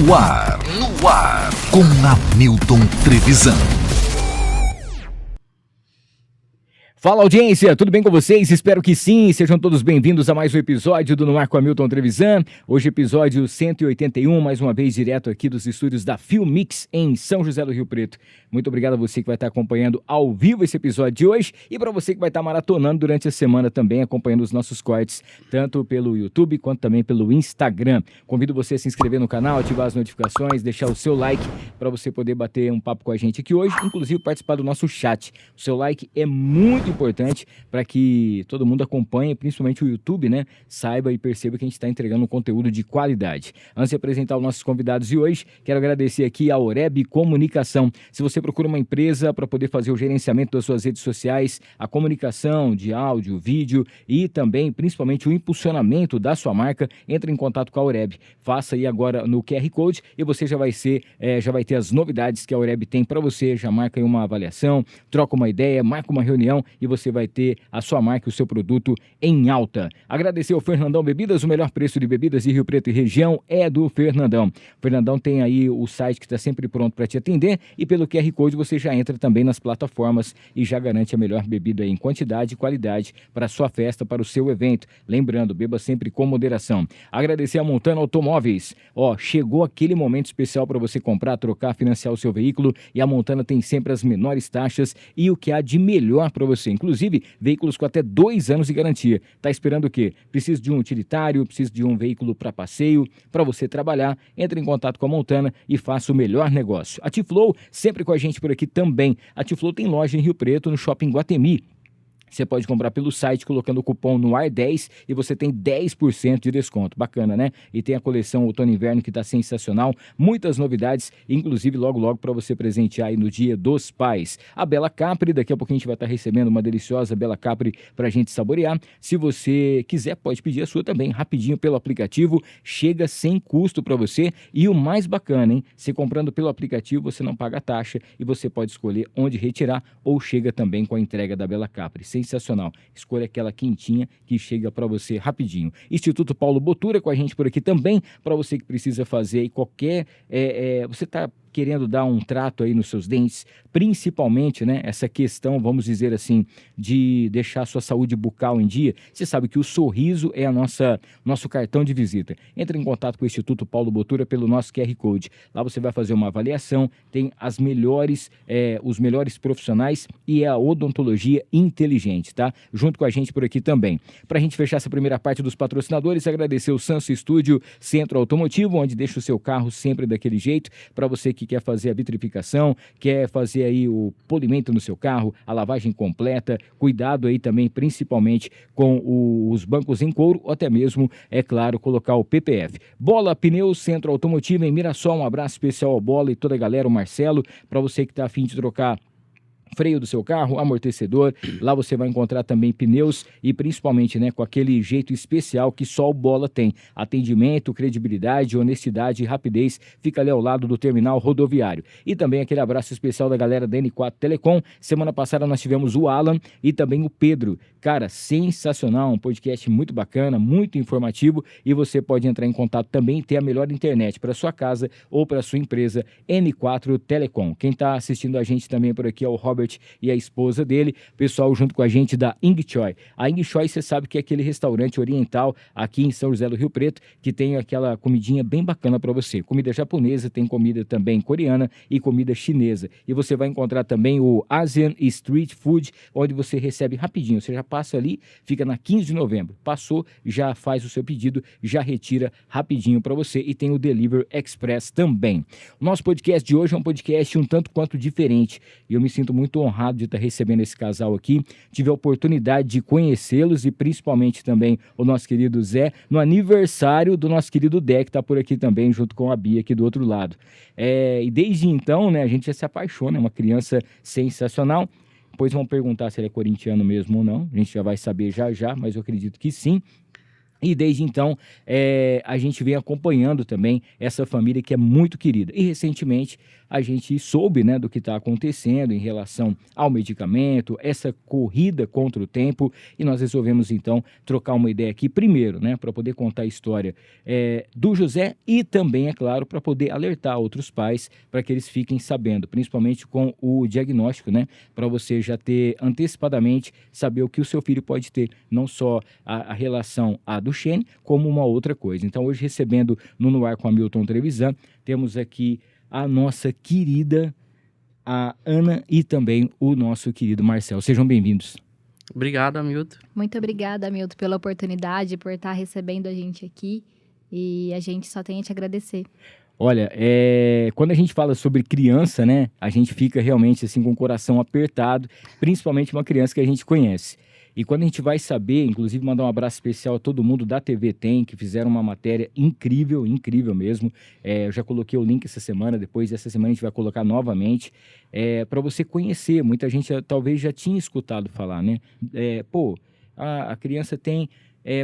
No ar, com Hamilton Trevisan. Fala, audiência, tudo bem com vocês? Espero que sim, sejam todos bem-vindos a mais um episódio do No Ar com Hamilton Trevisan. Hoje episódio 181, mais uma vez direto aqui dos estúdios da Filmix em São José do Rio Preto. Muito obrigado a você que vai estar acompanhando ao vivo esse episódio de hoje e para você que vai estar maratonando durante a semana também, acompanhando os nossos cortes, tanto pelo YouTube quanto também pelo Instagram. Convido você a se inscrever no canal, ativar as notificações, deixar o seu like para você poder bater um papo com a gente aqui hoje, inclusive participar do nosso chat. O seu like é muito importante para que todo mundo acompanhe, principalmente o YouTube, né? Saiba e perceba que a gente está entregando um conteúdo de qualidade. Antes de apresentar os nossos convidados de hoje, quero agradecer aqui a Oreb Comunicação. Se você procura uma empresa para poder fazer o gerenciamento das suas redes sociais, a comunicação de áudio, vídeo e também, principalmente, o impulsionamento da sua marca, entre em contato com a Oreb. Faça aí agora no QR Code e você já vai ter as novidades que a Oreb tem para você. Já marca aí uma avaliação, troca uma ideia, marca uma reunião e você vai ter a sua marca e o seu produto em alta. Agradecer ao Fernandão Bebidas, o melhor preço de bebidas de Rio Preto e região é do Fernandão. O Fernandão tem aí o site que está sempre pronto para te atender e pelo QR Code você já entra também nas plataformas e já garante a melhor bebida em quantidade e qualidade para a sua festa, para o seu evento. Lembrando, beba sempre com moderação. Agradecer a Montana Automóveis. Chegou aquele momento especial para você comprar, trocar, financiar o seu veículo e a Montana tem sempre as menores taxas e o que há de melhor para você. Inclusive, veículos com até 2 anos de garantia. Tá esperando o quê? Precisa de um utilitário, precisa de um veículo para passeio, para você trabalhar? Entre em contato com a Montana e faça o melhor negócio. A T-Flow, sempre com a gente por aqui também. A T-Flow tem loja em Rio Preto, no Shopping Guatemi. Você pode comprar pelo site colocando o cupom NOAR10 e você tem 10% de desconto. Bacana, né? E tem a coleção Outono e Inverno que está sensacional. Muitas novidades, inclusive logo para você presentear aí no Dia dos Pais. A Bela Capri, daqui a pouco a gente vai estar recebendo uma deliciosa Bela Capri para a gente saborear. Se você quiser, pode pedir a sua também, rapidinho pelo aplicativo. Chega sem custo para você. E o mais bacana, hein? Se comprando pelo aplicativo, você não paga taxa e você pode escolher onde retirar ou chega também com a entrega da Bela Capri. Sensacional. Escolha aquela quentinha que chega para você rapidinho. Instituto Paulo Botura com a gente por aqui também, para você que precisa fazer aí qualquer... você está querendo dar um trato aí nos seus dentes, principalmente, né, essa questão, vamos dizer assim, de deixar a sua saúde bucal em dia. Você sabe que o sorriso é nosso cartão de visita. Entre em contato com o Instituto Paulo Botura pelo nosso QR Code. Lá você vai fazer uma avaliação, tem os melhores profissionais e é a odontologia inteligente, tá? Junto com a gente por aqui também. Para a gente fechar essa primeira parte dos patrocinadores, agradecer o Sanso Estúdio Centro Automotivo, onde deixa o seu carro sempre daquele jeito, para você que quer fazer a vitrificação, quer fazer aí o polimento no seu carro, a lavagem completa, cuidado aí também principalmente com os bancos em couro, ou até mesmo, é claro, colocar o PPF. Bola Pneus Centro Automotivo em Mirassol, um abraço especial ao Bola e toda a galera, o Marcelo, para você que está a fim de trocar freio do seu carro, amortecedor, lá você vai encontrar também pneus e principalmente, né, com aquele jeito especial que só o Bola tem. Atendimento, credibilidade, honestidade e rapidez, fica ali ao lado do terminal rodoviário. E também aquele abraço especial da galera da N4 Telecom. Semana passada nós tivemos o Alan e também o Pedro. Cara, sensacional, um podcast muito bacana, muito informativo e você pode entrar em contato também e ter a melhor internet para sua casa ou para sua empresa, N4 Telecom. Quem está assistindo a gente também por aqui é o Robert e a esposa dele, pessoal junto com a gente da Ing Choi. A Ing Choi, você sabe que é aquele restaurante oriental aqui em São José do Rio Preto, que tem aquela comidinha bem bacana para você. Comida japonesa, tem comida também coreana e comida chinesa. E você vai encontrar também o Asian Street Food, onde você recebe rapidinho. Você já passa ali, fica na 15 de novembro. Passou, já faz o seu pedido, já retira rapidinho para você e tem o Delivery Express também. O nosso podcast de hoje é um podcast um tanto quanto diferente e eu me sinto muito honrado de estar recebendo esse casal aqui. Tive a oportunidade de conhecê-los e principalmente também o nosso querido Zé, no aniversário do nosso querido Dé, que está por aqui também, junto com a Bia aqui do outro lado. E desde então, né, a gente já se apaixona, é uma criança sensacional. Depois vão perguntar se ele é corintiano mesmo ou não, a gente já vai saber já, mas eu acredito que sim. E desde então, a gente vem acompanhando também essa família que é muito querida. E recentemente a gente soube, né, do que está acontecendo em relação ao medicamento, essa corrida contra o tempo, e nós resolvemos então trocar uma ideia aqui primeiro, né, para poder contar a história do José e também, é claro, para poder alertar outros pais para que eles fiquem sabendo, principalmente com o diagnóstico, né, para você já ter antecipadamente saber o que o seu filho pode ter, não só a relação do Shane, como uma outra coisa. Então, hoje, recebendo no Ar com a Milton Trevisan, temos aqui a nossa querida a Ana e também o nosso querido Marcel. Sejam bem-vindos. Obrigado, Hamilton. Muito obrigada, Hamilton, pela oportunidade, por estar recebendo a gente aqui. E a gente só tem a te agradecer. Olha, quando a gente fala sobre criança, né, a gente fica realmente assim com o coração apertado, principalmente uma criança que a gente conhece. E quando a gente vai saber, inclusive mandar um abraço especial a todo mundo da TV Tem, que fizeram uma matéria incrível, incrível mesmo. Eu já coloquei o link essa semana, depois dessa semana a gente vai colocar novamente, para você conhecer. Muita gente talvez já tinha escutado falar, né? A criança tem...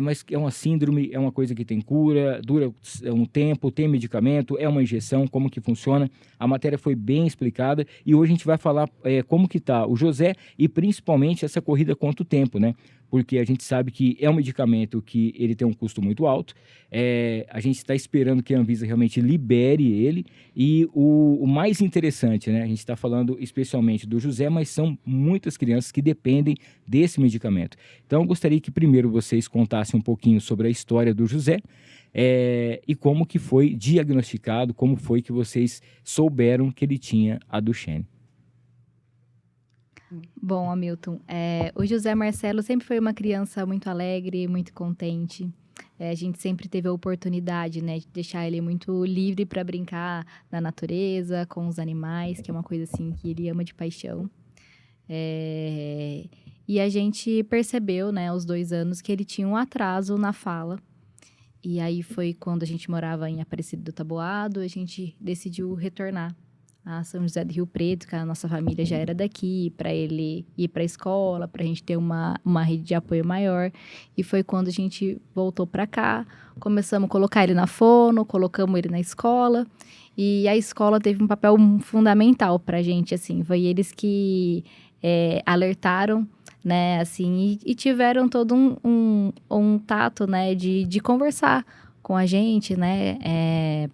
mas é uma síndrome, é uma coisa que tem cura, dura um tempo, tem medicamento, é uma injeção, como que funciona. A matéria foi bem explicada e hoje a gente vai falar como que tá o José e principalmente essa corrida contra o tempo, né? Porque a gente sabe que é um medicamento que ele tem um custo muito alto. A gente está esperando que a Anvisa realmente libere ele. E o mais interessante, né? A gente está falando especialmente do José, mas são muitas crianças que dependem desse medicamento. Então, eu gostaria que primeiro vocês contassem um pouquinho sobre a história do José e como que foi diagnosticado, como foi que vocês souberam que ele tinha a Duchenne. Bom, Hamilton, o José Marcelo sempre foi uma criança muito alegre, muito contente. A gente sempre teve a oportunidade, né, de deixar ele muito livre para brincar na natureza, com os animais, que é uma coisa assim que ele ama de paixão. E a gente percebeu, né, aos 2 anos, que ele tinha um atraso na fala. E aí foi quando a gente morava em Aparecida do Taboado, a gente decidiu retornar a São José do Rio Preto, que a nossa família já era daqui, para ele ir para a escola, para a gente ter uma rede de apoio maior. E foi quando a gente voltou para cá, começamos a colocar ele na fono, colocamos ele na escola. E a escola teve um papel fundamental para a gente, assim. Foi eles que alertaram, né, assim, e tiveram todo um tato, né, de conversar com a gente, né,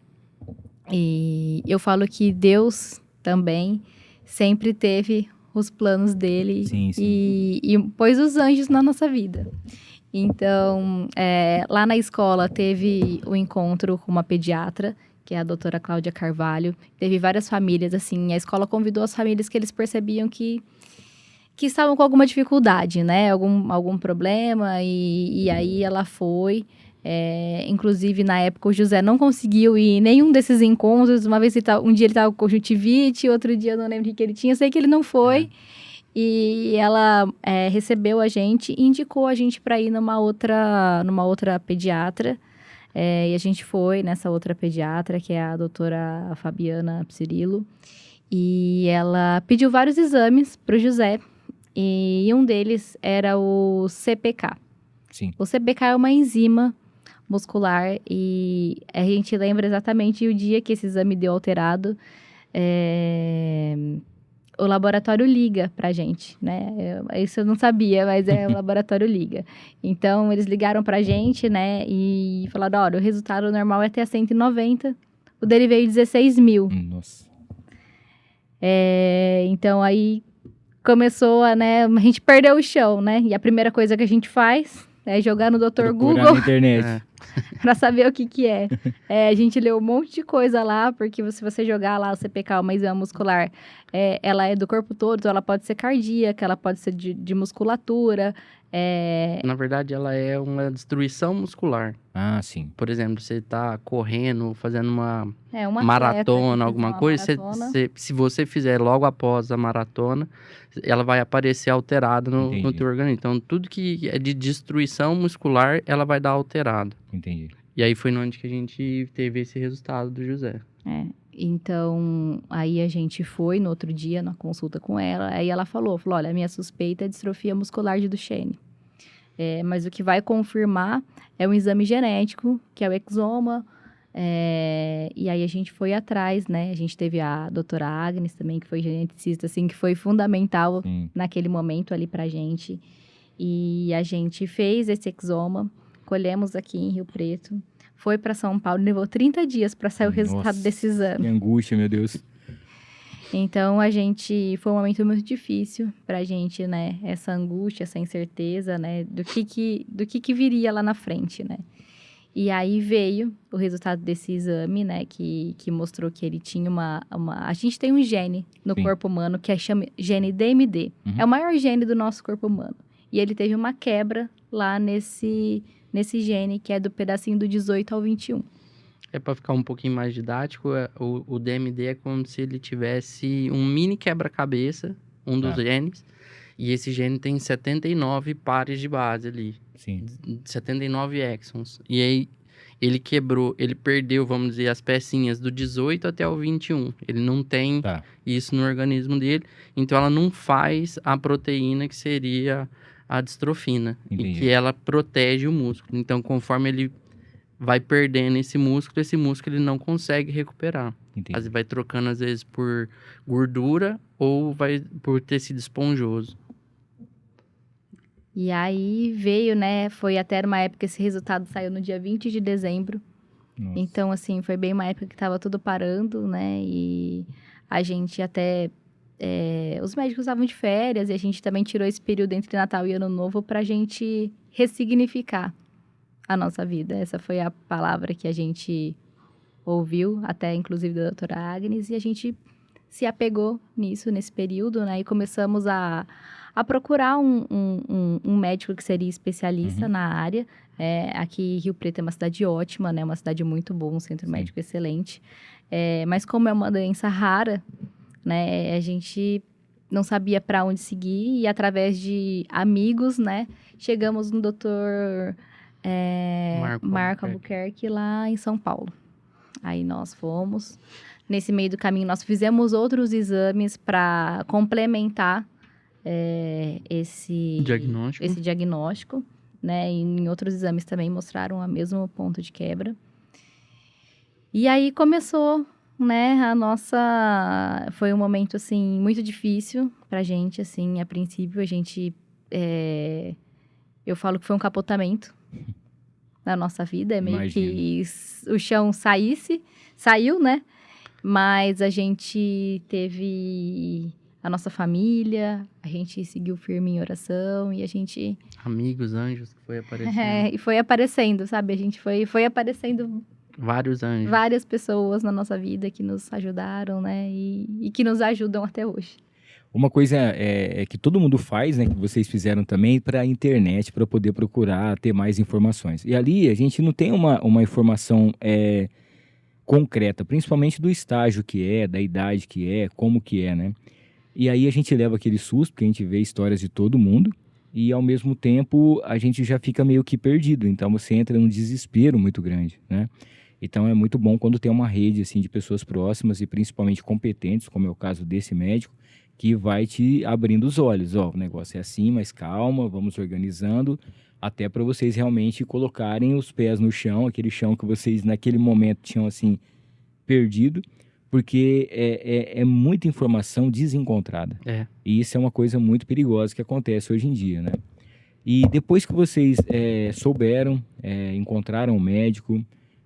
e eu falo que Deus também sempre teve os planos dele. Sim. E pôs os anjos na nossa vida. Então, lá na escola teve o encontro com uma pediatra, que é a doutora Cláudia Carvalho. Teve várias famílias, assim, a escola convidou as famílias que eles percebiam que estavam com alguma dificuldade, né? Algum problema, e aí ela foi. Inclusive, na época, o José não conseguiu ir em nenhum desses encontros. Um dia ele estava com conjuntivite, outro dia eu não lembro o que ele tinha. Eu sei que ele não foi. E ela recebeu a gente e indicou a gente para ir numa outra pediatra. E a gente foi nessa outra pediatra, que é a doutora Fabiana Psirilo. E ela pediu vários exames para o José. E um deles era o CPK. Sim. O CPK é uma enzima muscular e a gente lembra exatamente o dia que esse exame deu alterado. O laboratório liga pra gente, né? Isso eu não sabia, mas o laboratório liga. Então, eles ligaram pra gente, né? E falaram, olha, o resultado normal é até 190. O dele veio 16 mil. Nossa. Então, aí começou a gente perdeu o chão, né? E a primeira coisa que a gente faz é jogar no Dr. Google na internet. para saber o que é. A gente leu um monte de coisa lá, porque se você jogar lá o CPK, uma enzima muscular, ela é do corpo todo, então ela pode ser cardíaca, ela pode ser de musculatura. Na verdade, ela é uma destruição muscular. Ah, sim. Por exemplo, você tá correndo, fazendo uma atleta maratona, que alguma fez uma coisa. maratona. Se você fizer logo após a maratona, ela vai aparecer alterada no teu organismo. Então, tudo que é de destruição muscular, ela vai dar alterado. Entendi. E aí foi onde que a gente teve esse resultado do José. Então, aí a gente foi no outro dia na consulta com ela, aí ela falou, olha, a minha suspeita é distrofia muscular de Duchenne. Mas o que vai confirmar é um exame genético, que é o exoma. E aí a gente foi atrás, né? A gente teve a doutora Agnes também, que foi geneticista, assim, que foi fundamental naquele momento ali pra gente. E a gente fez esse exoma, colhemos aqui em Rio Preto, foi para São Paulo, levou 30 dias para sair o resultado desse exame. Que angústia, meu Deus. Então, foi um momento muito difícil pra gente, né? Essa angústia, essa incerteza, né? Do que viria lá na frente, né? E aí veio o resultado desse exame, né? Que mostrou que ele tinha A gente tem um gene no corpo humano que chama gene DMD. É o maior gene do nosso corpo humano. E ele teve uma quebra lá nesse gene, que é do pedacinho do 18 ao 21. Para ficar um pouquinho mais didático, o DMD é como se ele tivesse um mini quebra-cabeça, dos genes, e esse gene tem 79 pares de base ali. Sim. 79 exons. E aí, ele perdeu, vamos dizer, as pecinhas do 18 até o 21. Ele não tem isso no organismo dele, então ela não faz a proteína que seria a distrofina, e que ela protege o músculo. Então, conforme ele vai perdendo esse músculo ele não consegue recuperar. Às vezes vai trocando, às vezes, por gordura ou vai por tecido esponjoso. E aí veio, né? Foi até uma época, esse resultado saiu no dia 20 de dezembro. Nossa. Então, assim, foi bem uma época que estava tudo parando, né? E a gente até... os médicos estavam de férias e a gente também tirou esse período entre Natal e Ano Novo para a gente ressignificar a nossa vida. Essa foi a palavra que a gente ouviu, até inclusive da doutora Agnes, e a gente se apegou nisso, nesse período, né? E começamos a procurar um médico que seria especialista na área. Aqui, Rio Preto é uma cidade ótima, né? Uma cidade muito boa, um centro médico excelente. Mas como é uma doença rara, né? A gente não sabia para onde seguir, e através de amigos, né? Chegamos no doutor Marco Albuquerque, lá em São Paulo. Aí nós fomos. Nesse meio do caminho, nós fizemos outros exames para complementar esse diagnóstico, né? E em outros exames também mostraram o mesmo ponto de quebra. E aí começou, né, foi um momento, assim, muito difícil pra gente, assim, a princípio a gente, eu falo que foi um capotamento na nossa vida, é meio que o chão saiu, né, mas a gente teve a nossa família, a gente seguiu firme em oração e a gente... Amigos, anjos que foi aparecendo. E foi aparecendo, sabe, a gente foi aparecendo... Vários anjos. Várias pessoas na nossa vida que nos ajudaram, né? E que nos ajudam até hoje. Uma coisa que todo mundo faz, né? Que vocês fizeram também para a internet, para poder procurar ter mais informações. E ali a gente não tem uma informação concreta, principalmente do estágio que da idade que como que né? E aí a gente leva aquele susto, porque a gente vê histórias de todo mundo. E ao mesmo tempo a gente já fica meio que perdido. Então você entra num desespero muito grande, né? Então é muito bom quando tem uma rede assim de pessoas próximas e principalmente competentes, como é o caso desse médico, que vai te abrindo os olhos. O negócio é assim, mas calma, vamos organizando, até para vocês realmente colocarem os pés no chão, aquele chão que vocês naquele momento tinham assim perdido, porque é muita informação desencontrada. E isso é uma coisa muito perigosa que acontece hoje em dia, né? E depois que vocês souberam, encontraram o médico,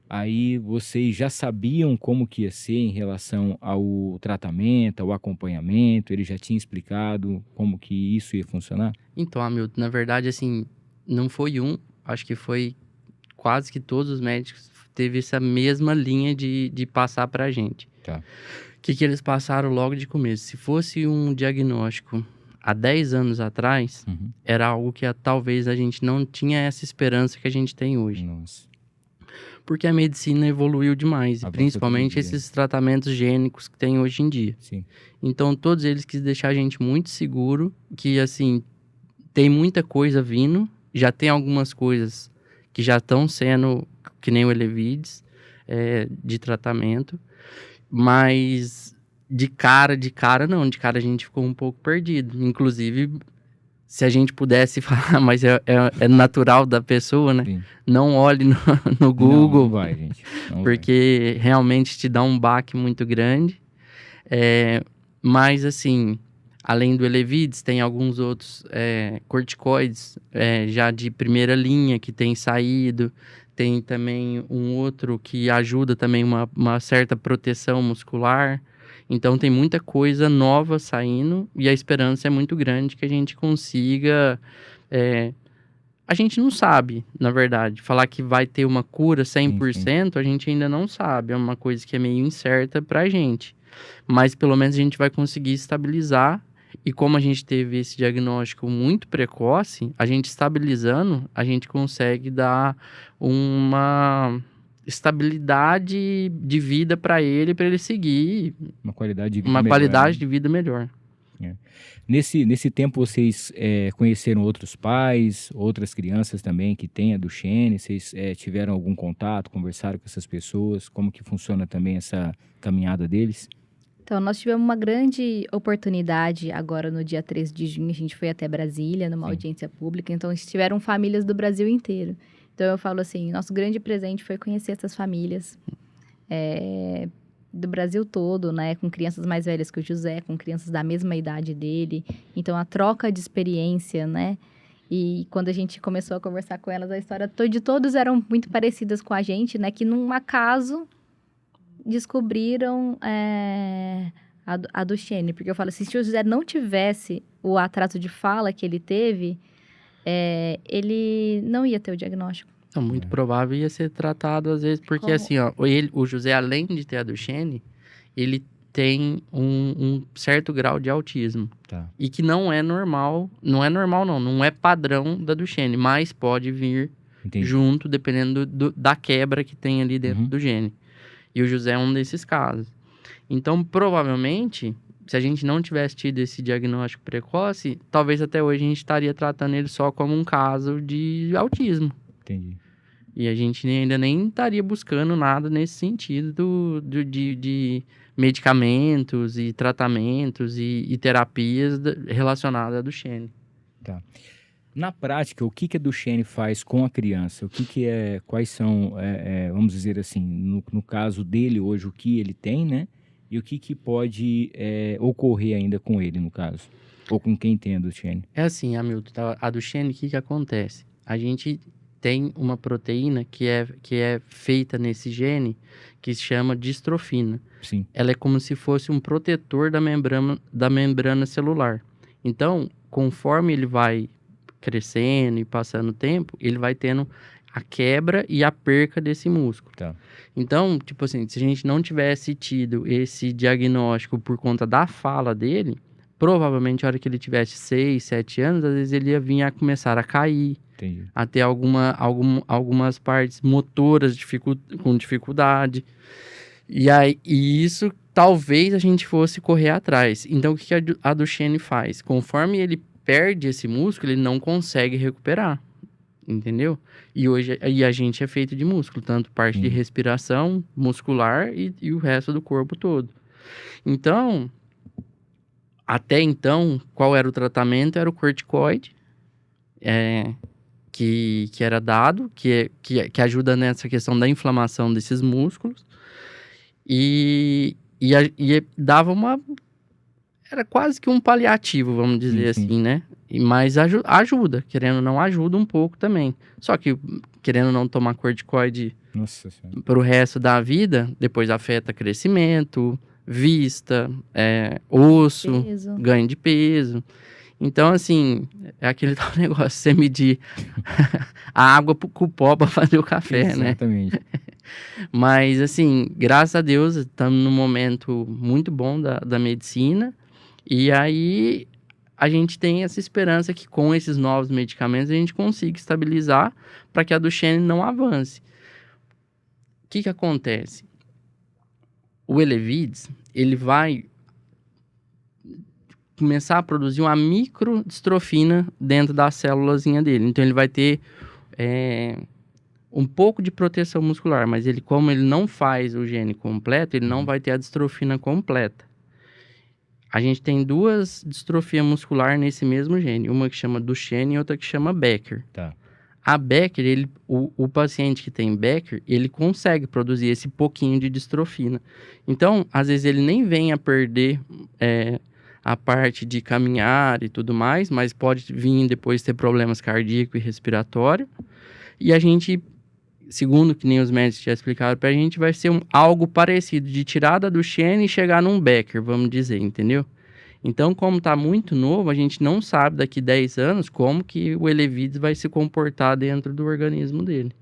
aí vocês já sabiam como que ia ser em relação ao tratamento, ao acompanhamento? Ele já tinha explicado como que isso ia funcionar? Então, Hamilton, na verdade, assim, não foi acho que foi quase que todos os médicos teve essa mesma linha de passar pra gente. Tá. O que eles passaram logo de começo? Se fosse um diagnóstico há 10 anos atrás, era algo que talvez a gente não tinha essa esperança que a gente tem hoje. Nossa. Porque a medicina evoluiu demais, principalmente esses tratamentos gênicos que tem hoje em dia. Sim. Então, todos eles quis deixar a gente muito seguro, que, assim, tem muita coisa vindo, já tem algumas coisas que já estão sendo, que nem o Elevides, de tratamento, mas de cara não, de cara a gente ficou um pouco perdido. Inclusive, se a gente pudesse falar, mas é natural da pessoa, né? Sim. Não olhe no Google, não vai, gente. Não porque realmente te dá um baque muito grande. Mas, assim, além do Elevides, tem alguns outros corticoides já de primeira linha que tem saído. Tem também um outro que ajuda também uma certa proteção muscular. Então, tem muita coisa nova saindo e a esperança é muito grande que a gente consiga... A gente não sabe, na verdade. Falar que vai ter uma cura 100%, a gente ainda não sabe. É uma coisa que é meio incerta pra gente. Mas, pelo menos, a gente vai conseguir estabilizar. E como a gente teve esse diagnóstico muito precoce, a gente estabilizando, a gente consegue dar uma estabilidade de vida para ele seguir uma qualidade de vida uma melhor, qualidade né? de vida melhor. Nesse tempo, vocês conheceram outros pais, outras crianças também que têm a Duchenne? Vocês tiveram algum contato, conversaram com essas pessoas? Como que funciona também essa caminhada deles? Então, nós tivemos uma grande oportunidade agora no dia 13 de junho. A gente foi até Brasília, numa audiência pública. Então, estiveram famílias do Brasil inteiro. Então, eu falo assim, nosso grande presente foi conhecer essas famílias do Brasil todo, né? Com crianças mais velhas que o José, com crianças da mesma idade dele. Então, a troca de experiência, né? E quando a gente começou a conversar com elas, a história de todos eram muito parecidas com a gente, né? Que num acaso descobriram a Duchenne. Porque eu falo assim, se o José não tivesse o atraso de fala que ele teve, ele não ia ter o diagnóstico. Então, muito provável ia ser tratado às vezes, porque assim, ó, o José, além de ter a Duchenne, ele tem um certo grau de autismo. Tá. E que não é normal, não é padrão da Duchenne, mas pode vir junto, dependendo da quebra que tem ali dentro do gene. E o José é um desses casos. Então, provavelmente, se a gente não tivesse tido esse diagnóstico precoce, talvez até hoje a gente estaria tratando ele só como um caso de autismo. Entendi. E a gente ainda nem estaria buscando nada nesse sentido de medicamentos e tratamentos e terapias relacionadas à Duchenne. Tá. Na prática, o que a Duchenne faz com a criança? Quais são, vamos dizer assim, no caso dele hoje, o que ele tem, né? E o que pode ocorrer ainda com ele, no caso? Ou com quem tem a Duchenne? É assim, Hamilton, a Duchenne, o que acontece? A gente tem uma proteína que é feita nesse gene que se chama distrofina. Sim. Ela é como se fosse um protetor da membrana celular. Então, conforme ele vai crescendo e passando o tempo, ele vai tendo a quebra e a perca desse músculo. Tá. Então, tipo assim, se a gente não tivesse tido esse diagnóstico por conta da fala dele, provavelmente a hora que ele tivesse 6, 7 anos, às vezes ele ia vir a começar a cair. Entendi. A ter algumas partes motoras com dificuldade. E isso, talvez a gente fosse correr atrás. Então, o que a Duchenne faz? Conforme ele perde esse músculo, ele não consegue recuperar. Entendeu? E a gente é feito de músculo, tanto parte de respiração muscular e o resto do corpo todo. Então, até então, qual era o tratamento? Era o corticoide, que era dado, que ajuda nessa questão da inflamação desses músculos. E dava era quase que um paliativo, vamos dizer assim, né? Mas ajuda, querendo ou não, ajuda um pouco também. Só que, querendo ou não tomar corticoide pro resto da vida, depois afeta crescimento, vista, osso, ganho de peso. Então, assim, é aquele tal negócio, você medir a água com o pó para fazer o café, Exatamente. né? Mas, assim, graças a Deus, estamos num momento muito bom da medicina. E aí, a gente tem essa esperança que com esses novos medicamentos a gente consiga estabilizar para que a Duchenne não avance. O que acontece? O Elevides, ele vai começar a produzir uma microdistrofina dentro da célulazinha dele. Então, ele vai ter um pouco de proteção muscular, mas como ele não faz o gene completo, ele não vai ter a distrofina completa. a gente tem duas distrofias musculares nesse mesmo gene. Uma que chama Duchenne e outra que chama Becker. Tá. A Becker, o paciente que tem Becker, ele consegue produzir esse pouquinho de distrofina. Então, às vezes ele nem vem a perder a parte de caminhar e tudo mais, mas pode vir depois ter problemas cardíacos e respiratórios. E a gente, segundo que nem os médicos já explicaram pra gente, vai ser algo parecido, de tirada do Duchenne e chegar num Becker, vamos dizer, entendeu? Então, como tá muito novo, a gente não sabe daqui 10 anos como que o Elevidys vai se comportar dentro do organismo dele.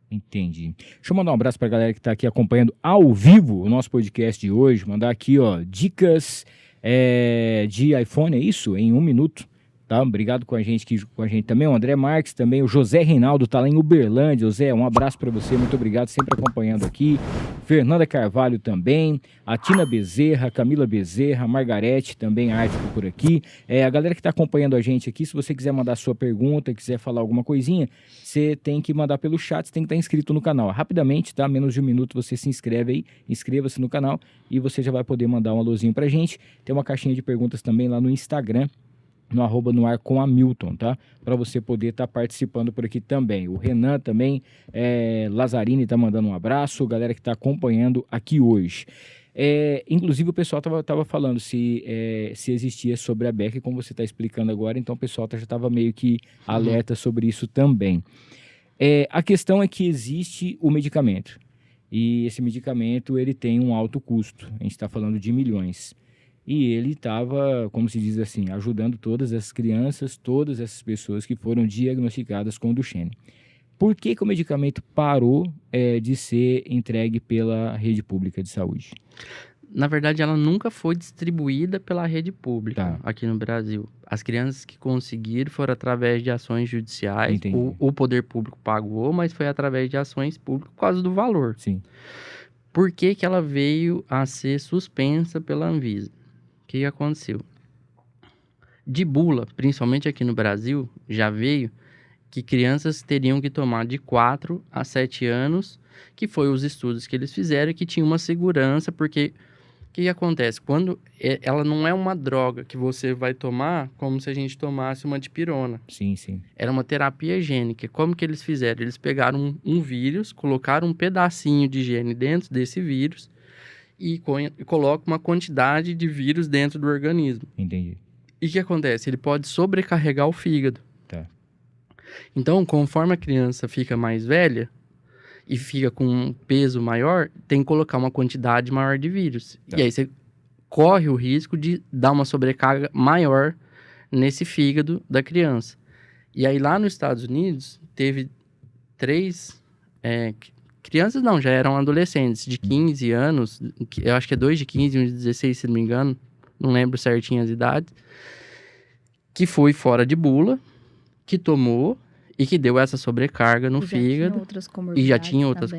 Entendi. Deixa eu mandar um abraço pra galera que tá aqui acompanhando ao vivo o nosso podcast de hoje. Mandar aqui, ó, dicas de iPhone, é isso? Em 1 minuto. Tá? Obrigado com a gente também, o André Marques, também o José Reinaldo tá lá em Uberlândia. José, um abraço para você, muito obrigado, sempre acompanhando aqui. Fernanda Carvalho também, a Tina Bezerra, Camila Bezerra, a Margarete também, Ártico por aqui. A galera que tá acompanhando a gente aqui, se você quiser mandar sua pergunta, quiser falar alguma coisinha, você tem que mandar pelo chat, você tem que estar inscrito no canal. Rapidamente, tá? Menos de 1 minuto você se inscreve aí, inscreva-se no canal e você já vai poder mandar um alôzinho pra gente. Tem uma caixinha de perguntas também lá no Instagram, no @noarcomhamilton, tá? Para você poder estar participando por aqui também. O Renan também, Lazzarini tá mandando um abraço, galera que tá acompanhando aqui hoje. Inclusive o pessoal tava falando se existia sobre a Becker, como você tá explicando agora, então o pessoal já tava meio que alerta sobre isso também. A questão é que existe o medicamento, e esse medicamento ele tem um alto custo, a gente está falando de milhões. E ele estava, como se diz assim, ajudando todas as crianças, todas essas pessoas que foram diagnosticadas com Duchenne. Por que o medicamento parou de ser entregue pela rede pública de saúde? Na verdade, ela nunca foi distribuída pela rede pública aqui no Brasil. As crianças que conseguiram foram através de ações judiciais. O poder público pagou, mas foi através de ações públicas por causa do valor. Sim. Por que ela veio a ser suspensa pela Anvisa? O que aconteceu? De bula, principalmente aqui no Brasil, já veio que crianças teriam que tomar de 4 a 7 anos, que foi os estudos que eles fizeram, que tinha uma segurança, porque o que acontece? Quando ela não é uma droga que você vai tomar como se a gente tomasse uma dipirona. Sim, sim. Era uma terapia gênica. Como que eles fizeram? Eles pegaram um vírus, colocaram um pedacinho de gene dentro desse vírus, e coloca uma quantidade de vírus dentro do organismo. Entendi. E o que acontece? Ele pode sobrecarregar o fígado. Tá. Então, conforme a criança fica mais velha e fica com um peso maior, tem que colocar uma quantidade maior de vírus. Tá. E aí você corre o risco de dar uma sobrecarga maior nesse fígado da criança. E aí lá nos Estados Unidos, teve 3... crianças não, já eram adolescentes de 15 anos, eu acho que é 2 de 15 e 1 de 16, se não me engano, não lembro certinho as idades, que foi fora de bula, que tomou e que deu essa sobrecarga no fígado. E já tinha outras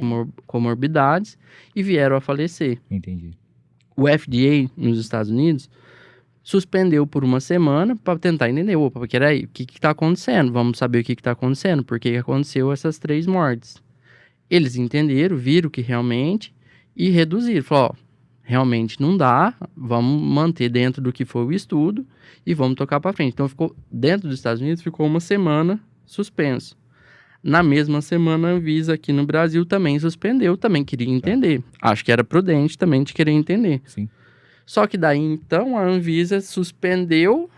comorbidades e vieram a falecer. Entendi. O FDA nos Estados Unidos suspendeu por 1 semana para tentar entender, porque aí, o que está acontecendo? Vamos saber o que está acontecendo, por que aconteceu essas 3 mortes. Eles entenderam, viram que realmente, e reduziram. Falaram, realmente não dá, vamos manter dentro do que foi o estudo e vamos tocar para frente. Então, dentro dos Estados Unidos, ficou 1 semana suspenso. Na mesma semana, a Anvisa aqui no Brasil também suspendeu, também queria entender. Acho que era prudente também de querer entender. Sim. Só que daí, então, a Anvisa suspendeu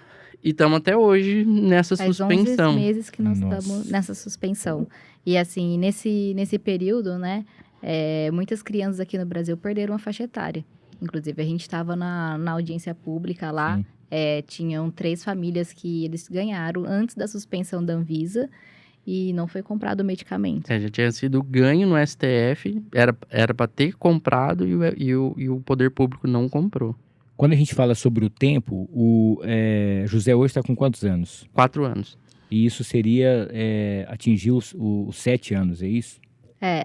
e estamos até hoje nessa suspensão. Faz 11 meses que nós estamos nessa suspensão. E assim, nesse período, né, muitas crianças aqui no Brasil perderam a faixa etária. Inclusive, a gente estava na audiência pública lá, tinham 3 famílias que eles ganharam antes da suspensão da Anvisa e não foi comprado o medicamento. Já tinha sido ganho no STF, era para ter comprado e o poder público não comprou. Quando a gente fala sobre o tempo, o José hoje está com quantos anos? 4 anos. E isso seria atingir os 7 anos, é isso?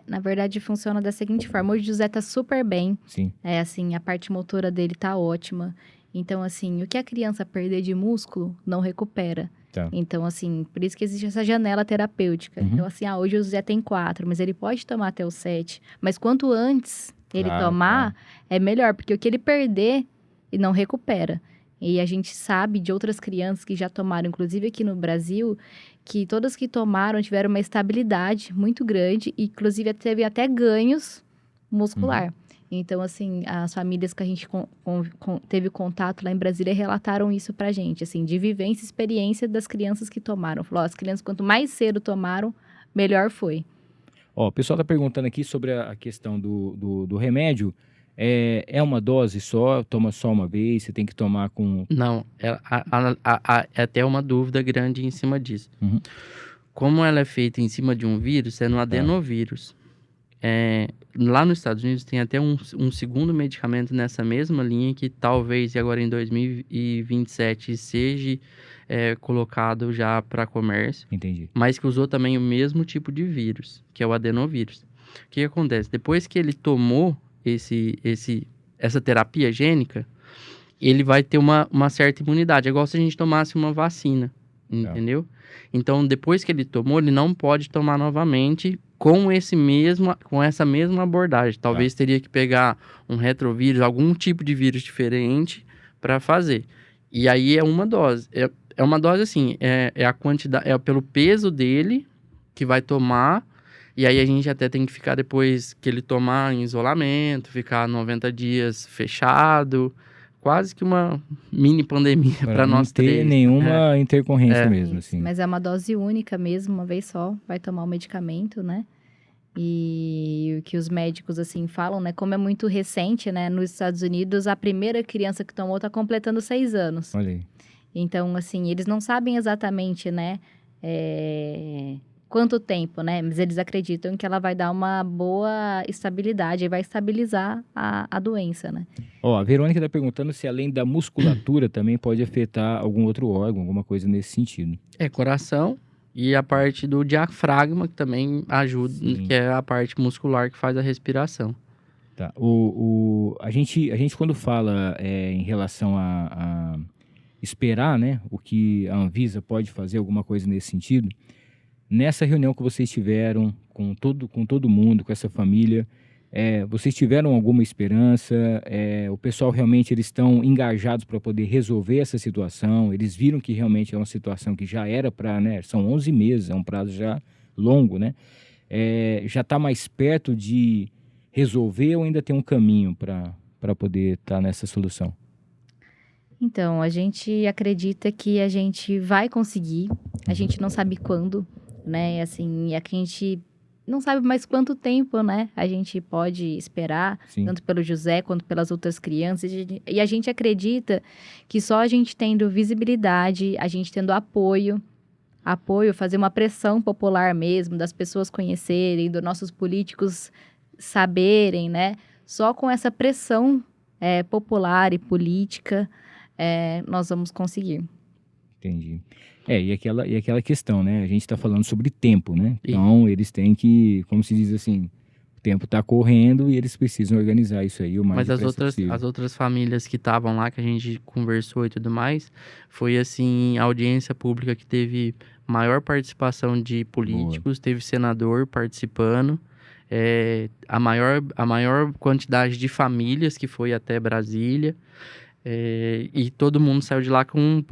Na verdade funciona da seguinte forma, hoje o José tá super bem. Sim. Assim, a parte motora dele tá ótima. Então, assim, o que a criança perder de músculo, não recupera. Tá. Então, assim, por isso que existe essa janela terapêutica. Uhum. Então, assim, hoje o José tem 4, mas ele pode tomar até os 7. Mas quanto antes ele tomar, é melhor, porque o que ele perder, ele não recupera. E a gente sabe de outras crianças que já tomaram, inclusive aqui no Brasil, que todas que tomaram tiveram uma estabilidade muito grande, e inclusive teve até ganhos muscular. Então, assim, as famílias que a gente teve contato lá em Brasília relataram isso pra gente, assim, de vivência e experiência das crianças que tomaram. Falou, as crianças, quanto mais cedo tomaram, melhor foi. O pessoal tá perguntando aqui sobre a questão do remédio. É uma dose só? Toma só uma vez? Você tem que tomar com... Não, é até uma dúvida grande em cima disso. Uhum. Como ela é feita em cima de um vírus, é no adenovírus. Lá nos Estados Unidos tem até um segundo medicamento nessa mesma linha que talvez agora em 2027 seja colocado já para comércio. Entendi. Mas que usou também o mesmo tipo de vírus, que é o adenovírus. O que acontece? Depois que ele tomou essa terapia gênica, ele vai ter uma certa imunidade. É igual se a gente tomasse uma vacina, entendeu? Então, depois que ele tomou, ele não pode tomar novamente com essa mesma abordagem. Talvez teria que pegar um retrovírus, algum tipo de vírus diferente para fazer. E aí é uma dose. É uma dose assim, a quantidade, é pelo peso dele que vai tomar. E aí a gente até tem que ficar, depois que ele tomar, em isolamento, ficar 90 dias fechado. Quase que uma mini pandemia para nós três. Não ter nenhuma intercorrência mesmo, assim. Mas é uma dose única mesmo, uma vez só, vai tomar o medicamento, né? E o que os médicos, assim, falam, né? Como é muito recente, né? Nos Estados Unidos, a primeira criança que tomou tá completando 6 anos. Olha aí. Então, assim, eles não sabem exatamente, né? Quanto tempo, né? Mas eles acreditam que ela vai dar uma boa estabilidade e vai estabilizar a doença, né? A Verônica está perguntando se além da musculatura também pode afetar algum outro órgão, alguma coisa nesse sentido. Coração e a parte do diafragma, que também ajuda, que é a parte muscular que faz a respiração. Tá. A gente quando fala em relação a esperar, né, o que a Anvisa pode fazer, alguma coisa nesse sentido, nessa reunião que vocês tiveram com todo mundo, com essa família, vocês tiveram alguma esperança? O pessoal realmente eles estão engajados para poder resolver essa situação? Eles viram que realmente é uma situação que já era para, né? São 11 meses, é um prazo já longo, né? Já está mais perto de resolver ou ainda tem um caminho para poder estar nessa solução? Então, a gente acredita que a gente vai conseguir, a gente não sabe quando, né? Assim, a gente não sabe mais quanto tempo, né? A gente pode esperar, tanto pelo José quanto pelas outras crianças. E a gente acredita que só a gente tendo visibilidade, a gente tendo apoio, fazer uma pressão popular mesmo, das pessoas conhecerem, dos nossos políticos saberem, né? Só com essa pressão popular e política, nós vamos conseguir. Entendi. E aquela questão, né? A gente está falando sobre tempo, né? Então, eles têm que, como se diz assim, o tempo está correndo e eles precisam organizar isso aí o mais depressa possível. Mas as outras famílias que estavam lá, que a gente conversou e tudo mais, foi assim, a audiência pública que teve maior participação de políticos, teve senador participando, a maior quantidade de famílias que foi até Brasília. E todo mundo saiu de lá com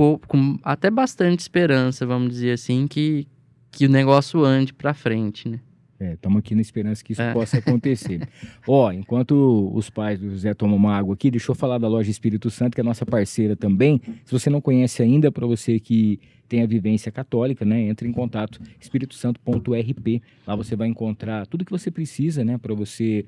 até bastante esperança, vamos dizer assim, que o negócio ande para frente, né? Estamos aqui na esperança que isso possa acontecer. Enquanto os pais do José tomam uma água aqui, deixa eu falar da Loja Espírito Santo, que é a nossa parceira também. Se você não conhece ainda, para você que tem a vivência católica, né? Entre em contato, espiritosanto.rp. Lá você vai encontrar tudo que você precisa, né? Para você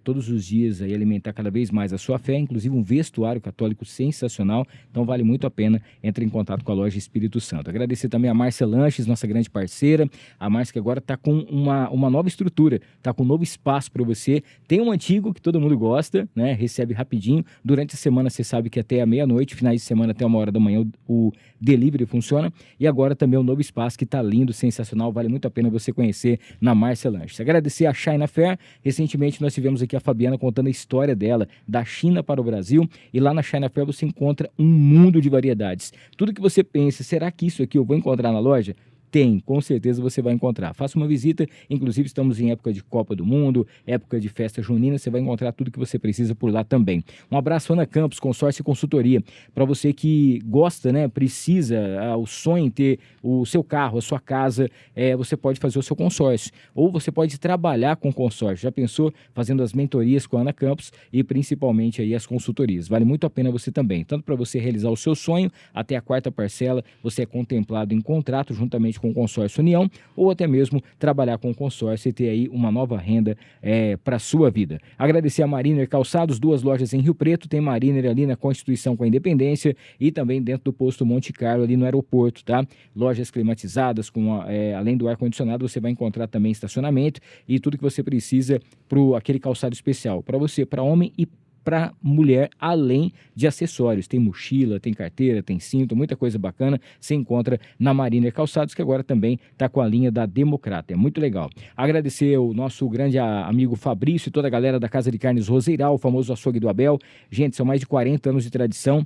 todos os dias aí, alimentar cada vez mais a sua fé, inclusive um vestuário católico sensacional. Então vale muito a pena. Entre em contato com a Loja Espírito Santo. Agradecer também a Márcia Lanches, nossa grande parceira. A Márcia que agora está com uma nova estrutura, está com um novo espaço para você. Tem um antigo que todo mundo gosta, né? Recebe rapidinho. Durante a semana você sabe que até a meia-noite, finais de semana até 1h da manhã, o delivery funciona. E agora também o novo espaço que está lindo, sensacional, vale muito a pena você conhecer na Márcia Lanches. Agradecer a China Fair. Recentemente nós tivemos aqui a Fabiana contando a história dela, da China para o Brasil, e lá na China Fair você encontra um mundo de variedades. Tudo que você pensa, será que isso aqui eu vou encontrar na loja? Tem, com certeza você vai encontrar. Faça uma visita, inclusive estamos em época de Copa do Mundo, época de festa junina, você vai encontrar tudo que você precisa por lá também. Um abraço, Ana Campos, Consórcio e Consultoria. Para você que gosta, né, precisa, o sonho em ter o seu carro, a sua casa, você pode fazer o seu consórcio. Ou você pode trabalhar com consórcio. Já pensou fazendo as mentorias com a Ana Campos e principalmente aí as consultorias. Vale muito a pena você também. Tanto para você realizar o seu sonho, até a 4ª parcela, você é contemplado em contrato juntamente com o Consórcio União, ou até mesmo trabalhar com o consórcio e ter aí uma nova renda para a sua vida. Agradecer a Mariner Calçados, 2 lojas em Rio Preto, tem Mariner ali na Constituição com a Independência e também dentro do posto Monte Carlo ali no aeroporto, tá? Lojas climatizadas, além do ar-condicionado, você vai encontrar também estacionamento e tudo que você precisa para aquele calçado especial, para você, para homem e para mulher, além de acessórios. Tem mochila, tem carteira, tem cinto, muita coisa bacana você encontra na Mariner Calçados, que agora também está com a linha da Democrata. É muito legal. Agradecer o nosso grande amigo Fabrício e toda a galera da Casa de Carnes Roseiral, o famoso açougue do Abel. Gente, são mais de 40 anos de tradição.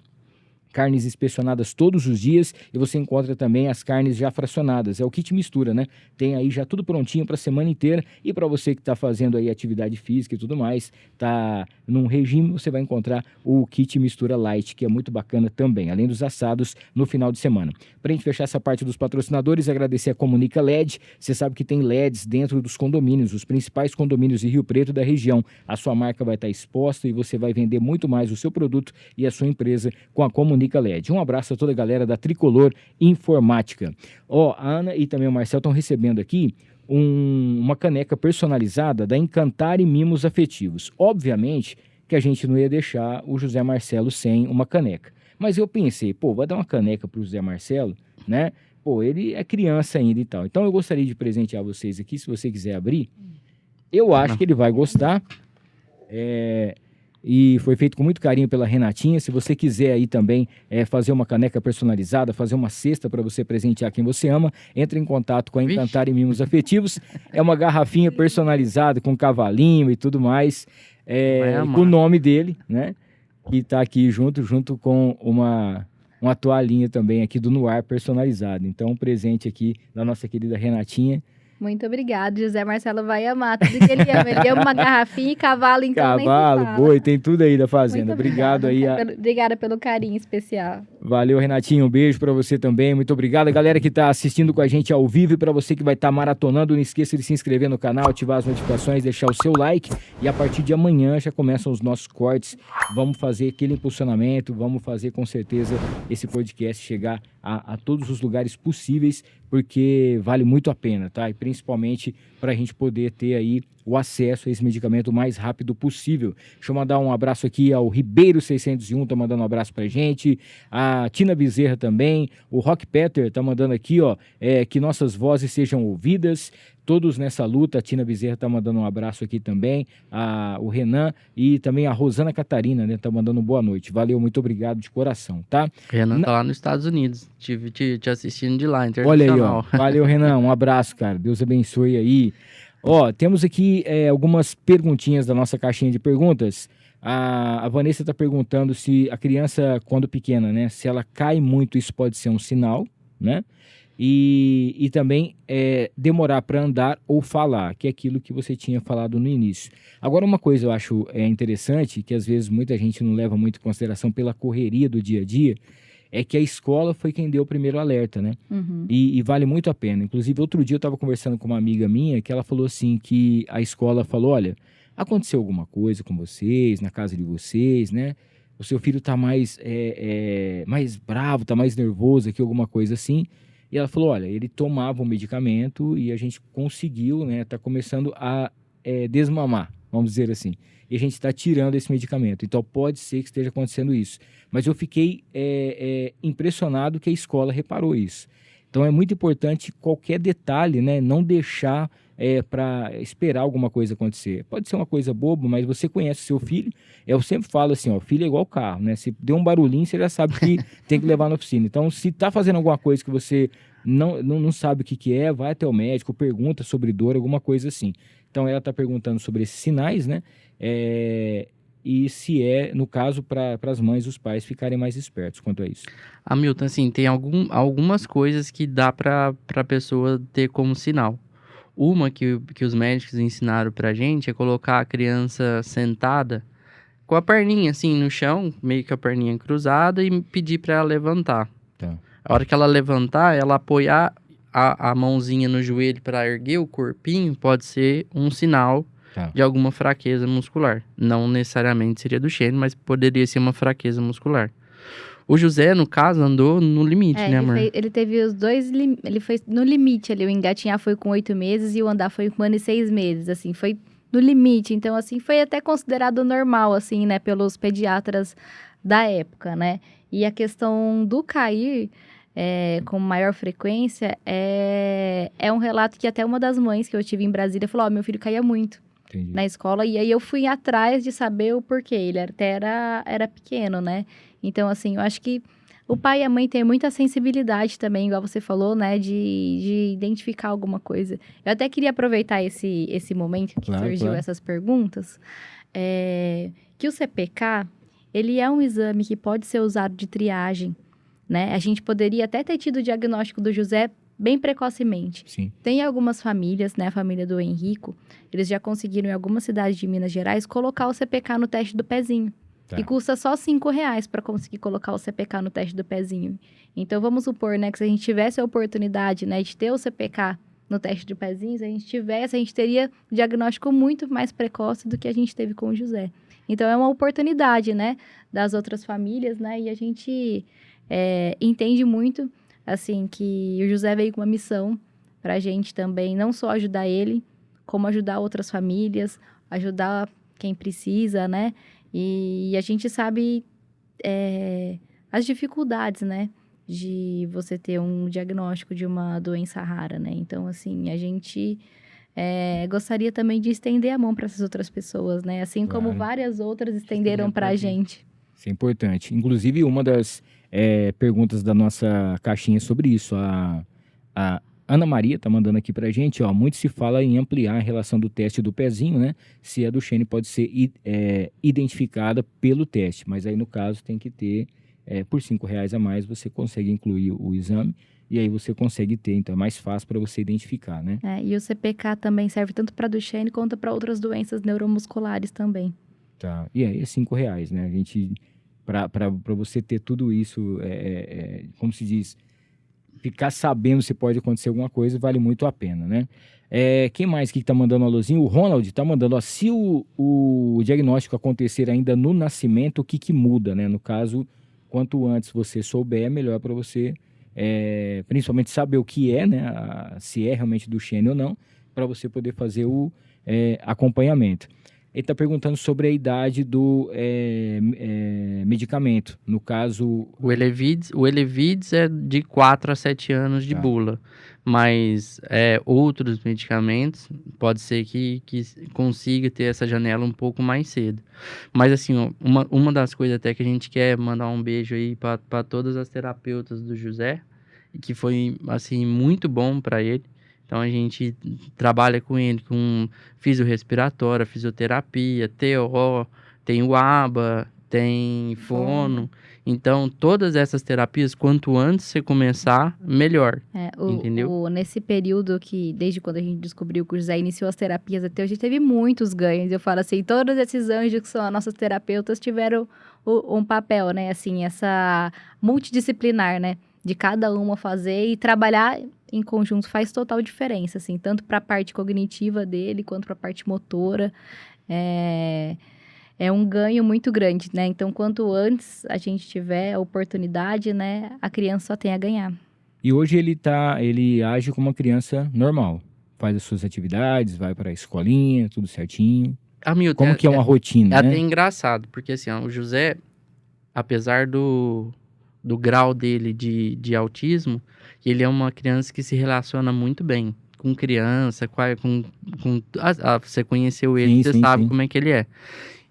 Carnes inspecionadas todos os dias e você encontra também as carnes já fracionadas. É o kit mistura, né? Tem aí já tudo prontinho para a semana inteira e para você que está fazendo aí atividade física e tudo mais, tá num regime, você vai encontrar o kit mistura light, que é muito bacana também, além dos assados no final de semana. Para a gente fechar essa parte dos patrocinadores, agradecer a Comunica LED. Você sabe que tem LEDs dentro dos condomínios, os principais condomínios de Rio Preto da região. A sua marca vai estar exposta e você vai vender muito mais o seu produto e a sua empresa com a Comunica LED. Um abraço a toda a galera da Tricolor Informática. A Ana e também o Marcel estão recebendo aqui uma caneca personalizada da Encantare Mimos Afetivos. Obviamente que a gente não ia deixar o José Marcelo sem uma caneca. Mas eu pensei, vai dar uma caneca para o José Marcelo, né? Ele é criança ainda e tal. Então eu gostaria de presentear vocês aqui, se você quiser abrir. Eu acho que ele vai gostar. E foi feito com muito carinho pela Renatinha. Se você quiser aí também fazer uma caneca personalizada, fazer uma cesta para você presentear quem você ama, entre em contato com a Encantare Mimos Afetivos. É uma garrafinha personalizada com cavalinho e tudo mais, com o nome dele, né? Que está aqui junto com uma toalhinha também aqui do Noir personalizado. Então, um presente aqui da nossa querida Renatinha. Muito obrigado, José Marcelo vai amar tudo que ele ama. Ele ama uma garrafinha e cavalo, então cavalo, boi, tem tudo aí da fazenda. Obrigado aí. Obrigada pelo carinho especial. Valeu, Renatinho. Um beijo pra você também. Muito obrigado. A galera que tá assistindo com a gente ao vivo e pra você que vai estar maratonando, não esqueça de se inscrever no canal, ativar as notificações, deixar o seu like. E a partir de amanhã já começam os nossos cortes. Vamos fazer aquele impulsionamento, vamos fazer com certeza esse podcast chegar a todos os lugares possíveis, porque vale muito a pena, tá? E principalmente para a gente poder ter aí o acesso a esse medicamento o mais rápido possível. Deixa eu mandar um abraço aqui ao Ribeiro 601, tá mandando um abraço pra gente, a Tina Bezerra também, o Rock Peter tá mandando aqui, que nossas vozes sejam ouvidas, todos nessa luta. A Tina Bezerra tá mandando um abraço aqui também, o Renan e também a Rosana Catarina, né, tá mandando boa noite. Valeu, muito obrigado de coração, tá? Renan tá lá nos Estados Unidos, te assistindo de lá, internacional. Olha aí, valeu, Renan, um abraço, cara, Deus abençoe aí. Temos aqui algumas perguntinhas da nossa caixinha de perguntas. A Vanessa está perguntando se a criança, quando pequena, né, se ela cai muito, isso pode ser um sinal, né? E também demorar para andar ou falar, que é aquilo que você tinha falado no início. Agora, uma coisa eu acho interessante, que às vezes muita gente não leva muito em consideração pela correria do dia a dia, é que a escola foi quem deu o primeiro alerta, né? Uhum. E vale muito a pena. Inclusive, outro dia eu estava conversando com uma amiga minha que ela falou assim, que a escola falou, olha, aconteceu alguma coisa com vocês, na casa de vocês, né? O seu filho tá mais bravo, tá mais nervoso aqui, alguma coisa assim. E ela falou, olha, ele tomava um medicamento e a gente conseguiu, né? Tá começando a desmamar, vamos dizer assim. E a gente está tirando esse medicamento. Então, pode ser que esteja acontecendo isso. Mas eu fiquei impressionado que a escola reparou isso. Então, é muito importante qualquer detalhe, né? Não deixar para esperar alguma coisa acontecer. Pode ser uma coisa boba, mas você conhece o seu filho. Eu sempre falo assim, filho é igual carro, né? Se deu um barulhinho, você já sabe que tem que levar na oficina. Então, se está fazendo alguma coisa que você não sabe o que é, vai até o médico, pergunta sobre dor, alguma coisa assim. Então, ela está perguntando sobre esses sinais, né? e se é, no caso, para as mães e os pais ficarem mais espertos quanto a isso. Hamilton, assim, tem algumas coisas que dá para a pessoa ter como sinal. Uma que os médicos ensinaram pra gente é colocar a criança sentada com a perninha assim no chão, meio que a perninha cruzada, e pedir para ela levantar. Tá. A hora que ela levantar, ela apoiar a mãozinha no joelho para erguer o corpinho, pode ser um sinal de alguma fraqueza muscular. Não necessariamente seria do Shane, mas poderia ser uma fraqueza muscular. O José, no caso, andou no limite, né, amor? Ele teve os dois... Ele foi no limite ali. O engatinhar foi com 8 meses e o andar foi com 1 ano e 6 meses, assim. Foi no limite. Então, assim, foi até considerado normal, assim, né? Pelos pediatras da época, né? E a questão do cair com maior frequência é um relato que até uma das mães que eu tive em Brasília falou, meu filho caía muito. Entendi. Na escola. E aí eu fui atrás de saber o porquê. Ele até era pequeno, né? Então, assim, eu acho que o pai e a mãe têm muita sensibilidade também, igual você falou, né? De identificar alguma coisa. Eu até queria aproveitar esse momento que surgiu essas perguntas. Que o CPK, ele é um exame que pode ser usado de triagem, né? A gente poderia até ter tido o diagnóstico do José bem precocemente. Sim. Tem algumas famílias, né? A família do Henrico, eles já conseguiram em algumas cidades de Minas Gerais colocar o CPK no teste do pezinho. Tá. E custa só R$5 para conseguir colocar o CPK no teste do pezinho. Então, vamos supor, né, que se a gente tivesse a oportunidade, né, de ter o CPK no teste do pezinho, se a gente teria um diagnóstico muito mais precoce do que a gente teve com o José. Então, é uma oportunidade, né, das outras famílias, né, e a gente entende muito, assim, que o José veio com uma missão para a gente também, não só ajudar ele, como ajudar outras famílias, ajudar quem precisa, né, e a gente sabe as dificuldades, né, de você ter um diagnóstico de uma doença rara, né? Então, assim, a gente gostaria também de estender a mão para essas outras pessoas, né? Assim como várias outras estenderam para a gente. Isso é importante. Inclusive, uma das perguntas da nossa caixinha sobre isso, a Ana Maria tá mandando aqui pra gente, ó, muito se fala em ampliar a relação do teste do pezinho, né? Se a Duchenne pode ser identificada pelo teste, mas aí no caso tem que ter, por R$5 a mais você consegue incluir o exame e aí você consegue ter, então é mais fácil para você identificar, né? E o CPK também serve tanto para Duchenne quanto para outras doenças neuromusculares também. Tá, e aí é R$5, né? A gente, para você ter tudo isso, como se diz, ficar sabendo se pode acontecer alguma coisa, vale muito a pena, né? Quem mais que tá mandando um alôzinho? O Ronald tá mandando, ó, se o diagnóstico acontecer ainda no nascimento, o que muda, né? No caso, quanto antes você souber, é melhor para você, principalmente saber o que é, né? Se é realmente Duchenne ou não, para você poder fazer o acompanhamento. Ele está perguntando sobre a idade do medicamento. No caso... O Elevides é de 4 a 7 anos de bula. Mas outros medicamentos, pode ser que consiga ter essa janela um pouco mais cedo. Mas assim, ó, uma das coisas até que a gente quer mandar um beijo aí para todas as terapeutas do José, que foi assim muito bom para ele. Então, a gente trabalha com ele com fisiorrespiratória, fisioterapia, TO, tem o ABA, tem fono. Então, todas essas terapias, quanto antes você começar, melhor. Entendeu? Nesse período que, desde quando a gente descobriu que o José iniciou as terapias até hoje, teve muitos ganhos. Eu falo assim, todos esses anjos que são as nossas terapeutas tiveram um papel, né? Assim, essa multidisciplinar, né? De cada uma fazer e trabalhar em conjunto faz total diferença, assim, tanto para a parte cognitiva dele, quanto para a parte motora. É um ganho muito grande, né? Então, quanto antes a gente tiver a oportunidade, né, a criança só tem a ganhar. E hoje ele age como uma criança normal. Faz as suas atividades, vai para a escolinha, tudo certinho. Hamilton, como que é uma rotina, né? É até engraçado, porque assim, ó, o José, apesar do grau dele de autismo, ele é uma criança que se relaciona muito bem com criança, você conheceu ele, você sabe como é que ele é.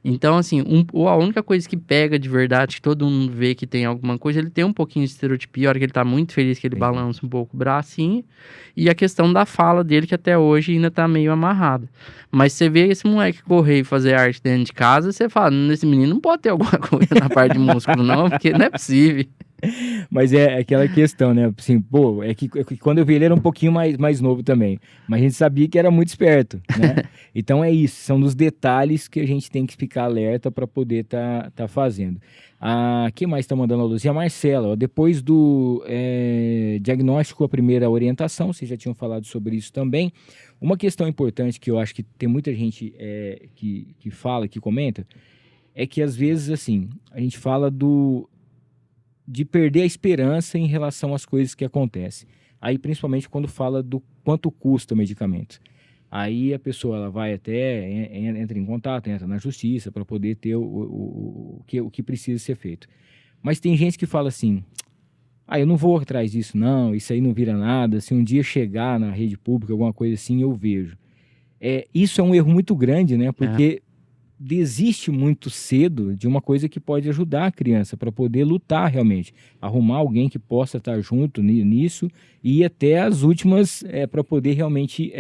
Então, assim, a única coisa que pega de verdade, que todo mundo vê que tem alguma coisa, ele tem um pouquinho de estereotipia, a hora que ele tá muito feliz, que ele balança um pouco o bracinho, e a questão da fala dele, que até hoje ainda tá meio amarrada. Mas você vê esse moleque correr e fazer arte dentro de casa, você fala, esse menino não pode ter alguma coisa na parte de músculo, não, porque não é possível. Mas é aquela questão, né? Assim, pô, é que quando eu vi ele era um pouquinho mais novo também. Mas a gente sabia que era muito esperto, né? Então é isso, são dos detalhes que a gente tem que ficar alerta para poder tá fazendo. Quem mais está mandando a luz? E a Marcela, ó, depois do diagnóstico, a primeira orientação, vocês já tinham falado sobre isso também. Uma questão importante que eu acho que tem muita gente que fala, que comenta, é que às vezes, assim, a gente fala de perder a esperança em relação às coisas que acontecem. Aí, principalmente, quando fala do quanto custa o medicamento. Aí a pessoa ela vai até, entra em contato, entra na justiça para poder ter o que precisa ser feito. Mas tem gente que fala assim, eu não vou atrás disso não, isso aí não vira nada, se um dia chegar na rede pública, alguma coisa assim, eu vejo. Isso é um erro muito grande, né? Porque desiste muito cedo de uma coisa que pode ajudar a criança para poder lutar realmente, arrumar alguém que possa estar junto nisso e ir até as últimas para poder realmente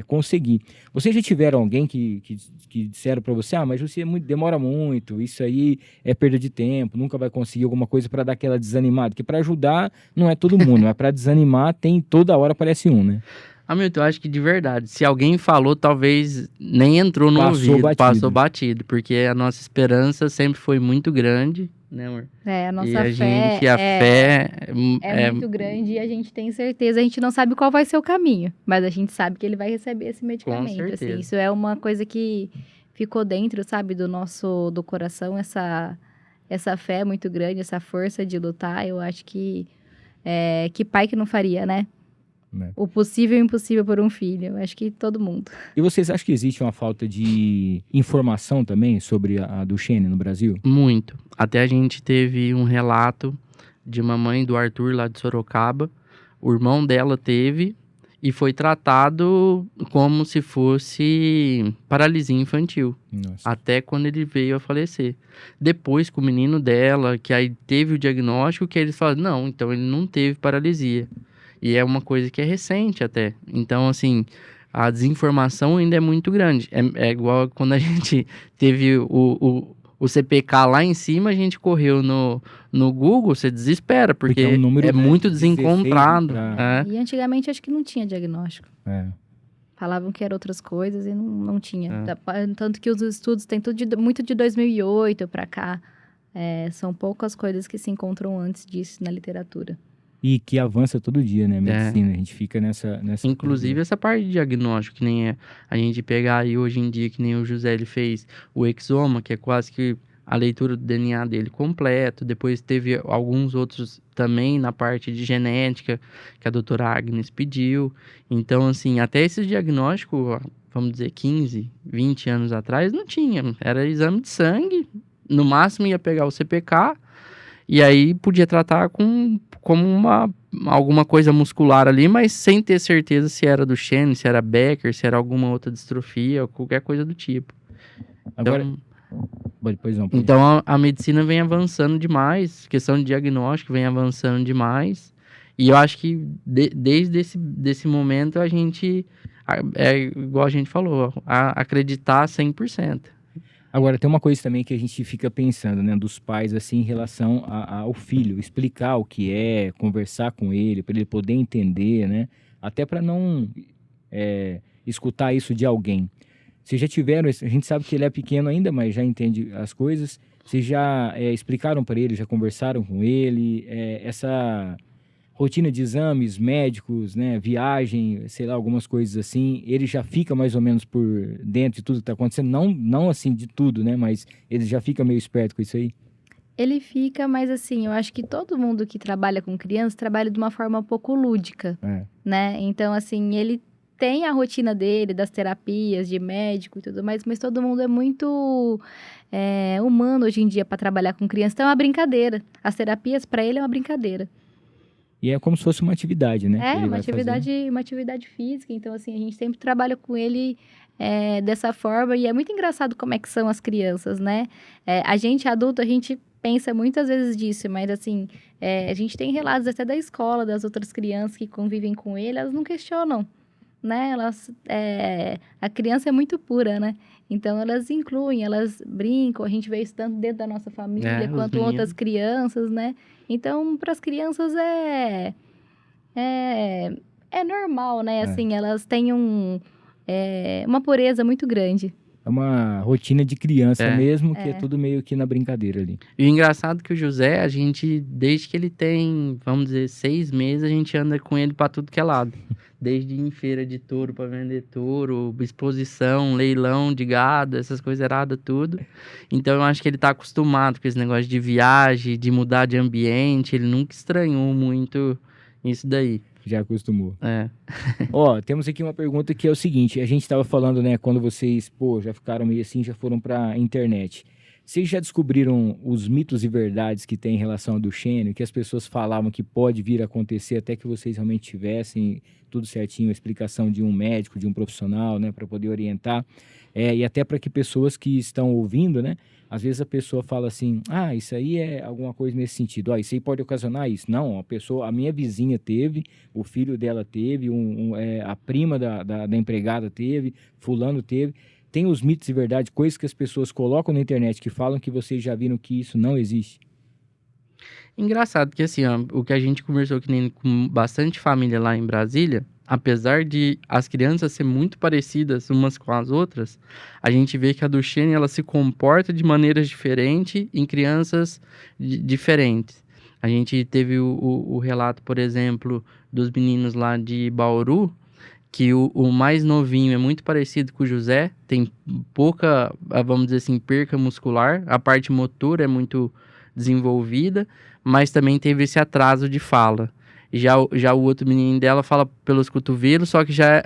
conseguir. Vocês já tiveram alguém que disseram para você, mas você demora muito, isso aí é perda de tempo, nunca vai conseguir alguma coisa para dar aquela desanimada, porque para ajudar não é todo mundo, mas para desanimar tem toda hora aparece um, né? Milton, eu acho que de verdade, se alguém falou, talvez nem entrou no ouvido, passou batido, porque a nossa esperança sempre foi muito grande, né, amor? A nossa fé é muito grande e a gente tem certeza, a gente não sabe qual vai ser o caminho, mas a gente sabe que ele vai receber esse medicamento. Com certeza. Assim, isso é uma coisa que ficou dentro, sabe, do coração, essa fé muito grande, essa força de lutar. Eu acho que pai que não faria, né? O possível e o impossível por um filho. Eu acho que todo mundo. E vocês acham que existe uma falta de informação também sobre a Duchenne no Brasil? Muito. Até a gente teve um relato de uma mãe do Arthur lá de Sorocaba. O irmão dela teve e foi tratado como se fosse paralisia infantil. Nossa. Até quando ele veio a falecer. Depois, com o menino dela, que aí teve o diagnóstico, que eles falaram, não, então ele não teve paralisia. E é uma coisa que é recente até. Então, assim, a desinformação ainda é muito grande. É igual quando a gente teve o CPK lá em cima, a gente correu no Google, você desespera, porque é um número muito desencontrado. E antigamente acho que não tinha diagnóstico. Falavam que eram outras coisas e não tinha. Tanto que os estudos têm tudo muito de 2008 para cá. São poucas coisas que se encontram antes disso na literatura. E que avança todo dia, né? Medicina, a gente fica nessa... Inclusive essa parte de diagnóstico, que nem a gente pegar aí hoje em dia, que nem o José ele fez o exoma, que é quase que a leitura do DNA dele completo. Depois teve alguns outros também na parte de genética, que a doutora Agnes pediu. Então, assim, até esse diagnóstico, vamos dizer, 15, 20 anos atrás, não tinha. Era exame de sangue, no máximo ia pegar o CPK, e aí podia tratar como alguma coisa muscular ali, mas sem ter certeza se era Duchenne, se era Becker, se era alguma outra distrofia, ou qualquer coisa do tipo. Agora, então a medicina vem avançando demais, questão de diagnóstico vem avançando demais, e eu acho que desde esse momento a gente, igual a gente falou, acreditar 100%. Agora, tem uma coisa também que a gente fica pensando, né, dos pais, assim, em relação ao filho, explicar o que é, conversar com ele, para ele poder entender, né, até para não escutar isso de alguém. Vocês já tiveram, a gente sabe que ele é pequeno ainda, mas já entende as coisas, vocês já explicaram para ele, já conversaram com ele, essa rotina de exames médicos, né, viagem, sei lá, algumas coisas assim, ele já fica mais ou menos por dentro de tudo que está acontecendo, não assim de tudo, né, mas ele já fica meio esperto com isso aí? Ele fica, mas assim, eu acho que todo mundo que trabalha com criança trabalha de uma forma um pouco lúdica, né, então assim, ele tem a rotina dele, das terapias, de médico e tudo mais, mas todo mundo é muito humano hoje em dia para trabalhar com criança, então é uma brincadeira, as terapias para ele é uma brincadeira. E é como se fosse uma atividade, né? É, uma atividade física. Então, assim, a gente sempre trabalha com ele dessa forma. E é muito engraçado como é que são as crianças, né? A gente, adulto, a gente pensa muitas vezes disso. Mas, assim, a gente tem relatos até da escola, das outras crianças que convivem com ele. Elas não questionam, né? A criança é muito pura, né? Então, elas incluem, elas brincam. A gente vê isso tanto dentro da nossa família, quanto outras crianças, né? Então, para as crianças é normal, né? Assim, elas têm uma pureza muito grande. É uma rotina de criança mesmo, que é tudo meio que na brincadeira ali. E o engraçado é que o José, a gente, desde que ele tem, vamos dizer, 6 meses, a gente anda com ele pra tudo que é lado. Desde ir em feira de touro pra vender touro, exposição, leilão de gado, essas coisas erradas, tudo. Então eu acho que ele tá acostumado com esse negócio de viagem, de mudar de ambiente, ele nunca estranhou muito isso daí. Já acostumou. Ó, temos aqui uma pergunta que é o seguinte, a gente estava falando, né, quando vocês, já ficaram meio assim, já foram pra internet. Vocês já descobriram os mitos e verdades que tem em relação ao Duchenne, que as pessoas falavam que pode vir a acontecer até que vocês realmente tivessem tudo certinho, a explicação de um médico, de um profissional, né, para poder orientar, e até para que pessoas que estão ouvindo, né, às vezes a pessoa fala assim, isso aí é alguma coisa nesse sentido, isso aí pode ocasionar isso. Não, a minha vizinha teve, o filho dela teve, a prima da empregada teve, fulano teve. Tem os mitos e verdades, coisas que as pessoas colocam na internet que falam que vocês já viram que isso não existe. Engraçado que assim, o que a gente conversou com bastante família lá em Brasília, apesar de as crianças serem muito parecidas umas com as outras, a gente vê que a Duchenne ela se comporta de maneiras diferentes em crianças diferentes. A gente teve o relato, por exemplo, dos meninos lá de Bauru, que o mais novinho é muito parecido com o José, tem pouca, vamos dizer assim, perca muscular, a parte motora é muito desenvolvida, mas também teve esse atraso de fala. Já o outro menino dela fala pelos cotovelos, só que já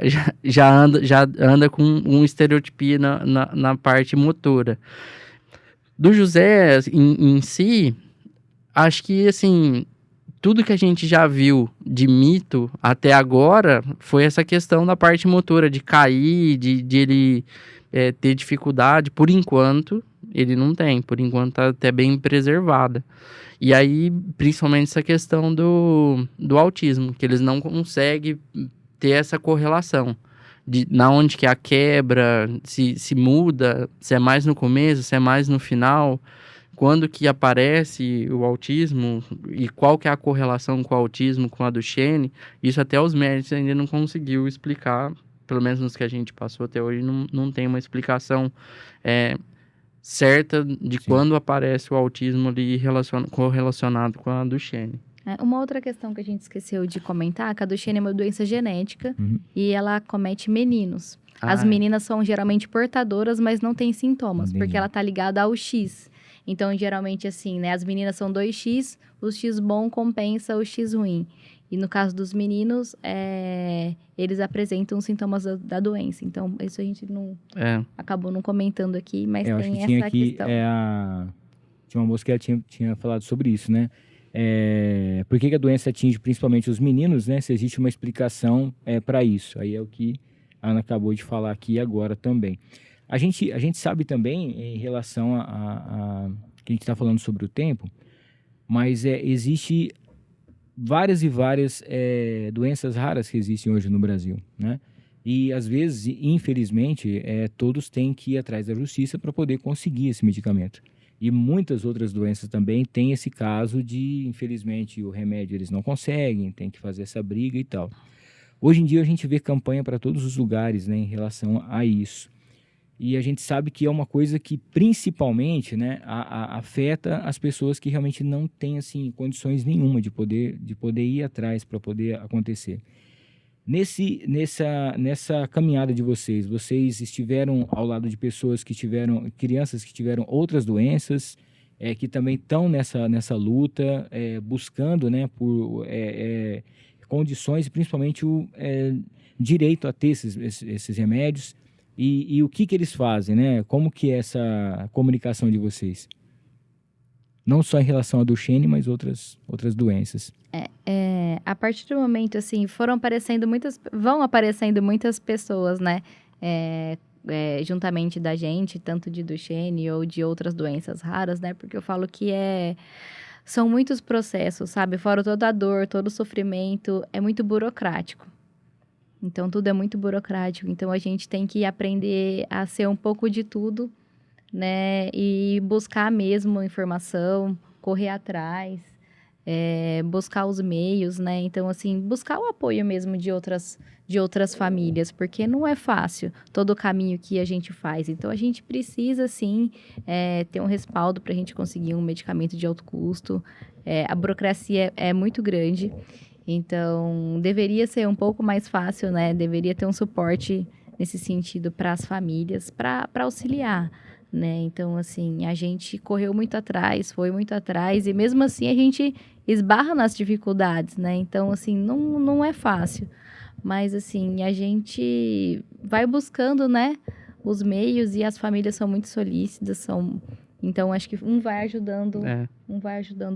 anda com um estereotipia na parte motora. Do José em si, acho que assim, tudo que a gente já viu de mito até agora foi essa questão da parte motora, de cair, de ele ter dificuldade. Por enquanto, ele não tem. Por enquanto, tá até bem preservada. E aí, principalmente essa questão do autismo, que eles não conseguem ter essa correlação. Na onde que é a quebra, se muda, se é mais no começo, se é mais no final... Quando que aparece o autismo e qual que é a correlação com o autismo, com a Duchenne, isso até os médicos ainda não conseguiu explicar, pelo menos nos que a gente passou até hoje, não tem uma explicação certa de quando aparece o autismo ali correlacionado com a Duchenne. Uma outra questão que a gente esqueceu de comentar, é que a Duchenne é uma doença genética e ela acomete meninos. As meninas são geralmente portadoras, mas não têm sintomas, porque ela está ligada ao X. Então, geralmente, assim, né? As meninas são 2X, o X bom compensa o X ruim. E no caso dos meninos, eles apresentam sintomas da doença. Então, isso a gente não acabou não comentando aqui, mas tem essa questão. Tinha uma moça que ela tinha falado sobre isso, né? Por que a doença atinge principalmente os meninos, né? Se existe uma explicação para isso. Aí é o que a Ana acabou de falar aqui agora também. A gente sabe também, em relação a que a gente está falando sobre o tempo, mas existe várias e várias doenças raras que existem hoje no Brasil, né? E, às vezes, infelizmente, todos têm que ir atrás da justiça para poder conseguir esse medicamento. E muitas outras doenças também têm esse caso de, infelizmente, o remédio eles não conseguem, tem que fazer essa briga e tal. Hoje em dia, a gente vê campanha para todos os lugares, né, em relação a isso. E a gente sabe que é uma coisa que, principalmente, né, afeta as pessoas que realmente não têm assim, condições nenhuma de poder ir atrás para poder acontecer. Nessa caminhada de vocês estiveram ao lado de pessoas que tiveram, crianças que tiveram outras doenças, que também estão nessa luta, buscando, né, por condições e principalmente o direito a ter esses remédios. E o que eles fazem, né? Como que é essa comunicação de vocês? Não só em relação à Duchenne, mas outras doenças. A partir do momento, assim, vão aparecendo muitas pessoas, né? Juntamente da gente, tanto de Duchenne ou de outras doenças raras, né? Porque eu falo que são muitos processos, sabe? Fora toda a dor, todo o sofrimento, é muito burocrático. Então, tudo é muito burocrático. Então, a gente tem que aprender a ser um pouco de tudo, né? E buscar mesmo informação, correr atrás, buscar os meios, né? Então, assim, buscar o apoio mesmo de outras famílias, porque não é fácil todo o caminho que a gente faz. Então, a gente precisa, sim, ter um respaldo para a gente conseguir um medicamento de alto custo. A burocracia é muito grande, então, deveria ser um pouco mais fácil, né? Deveria ter um suporte nesse sentido para as famílias, para auxiliar, né? Então, assim, a gente correu muito atrás, foi muito atrás, e mesmo assim a gente esbarra nas dificuldades, né? Então, assim, não é fácil. Mas, assim, a gente vai buscando, né, os meios, e as famílias são muito solícitas, Então, acho que um vai ajudando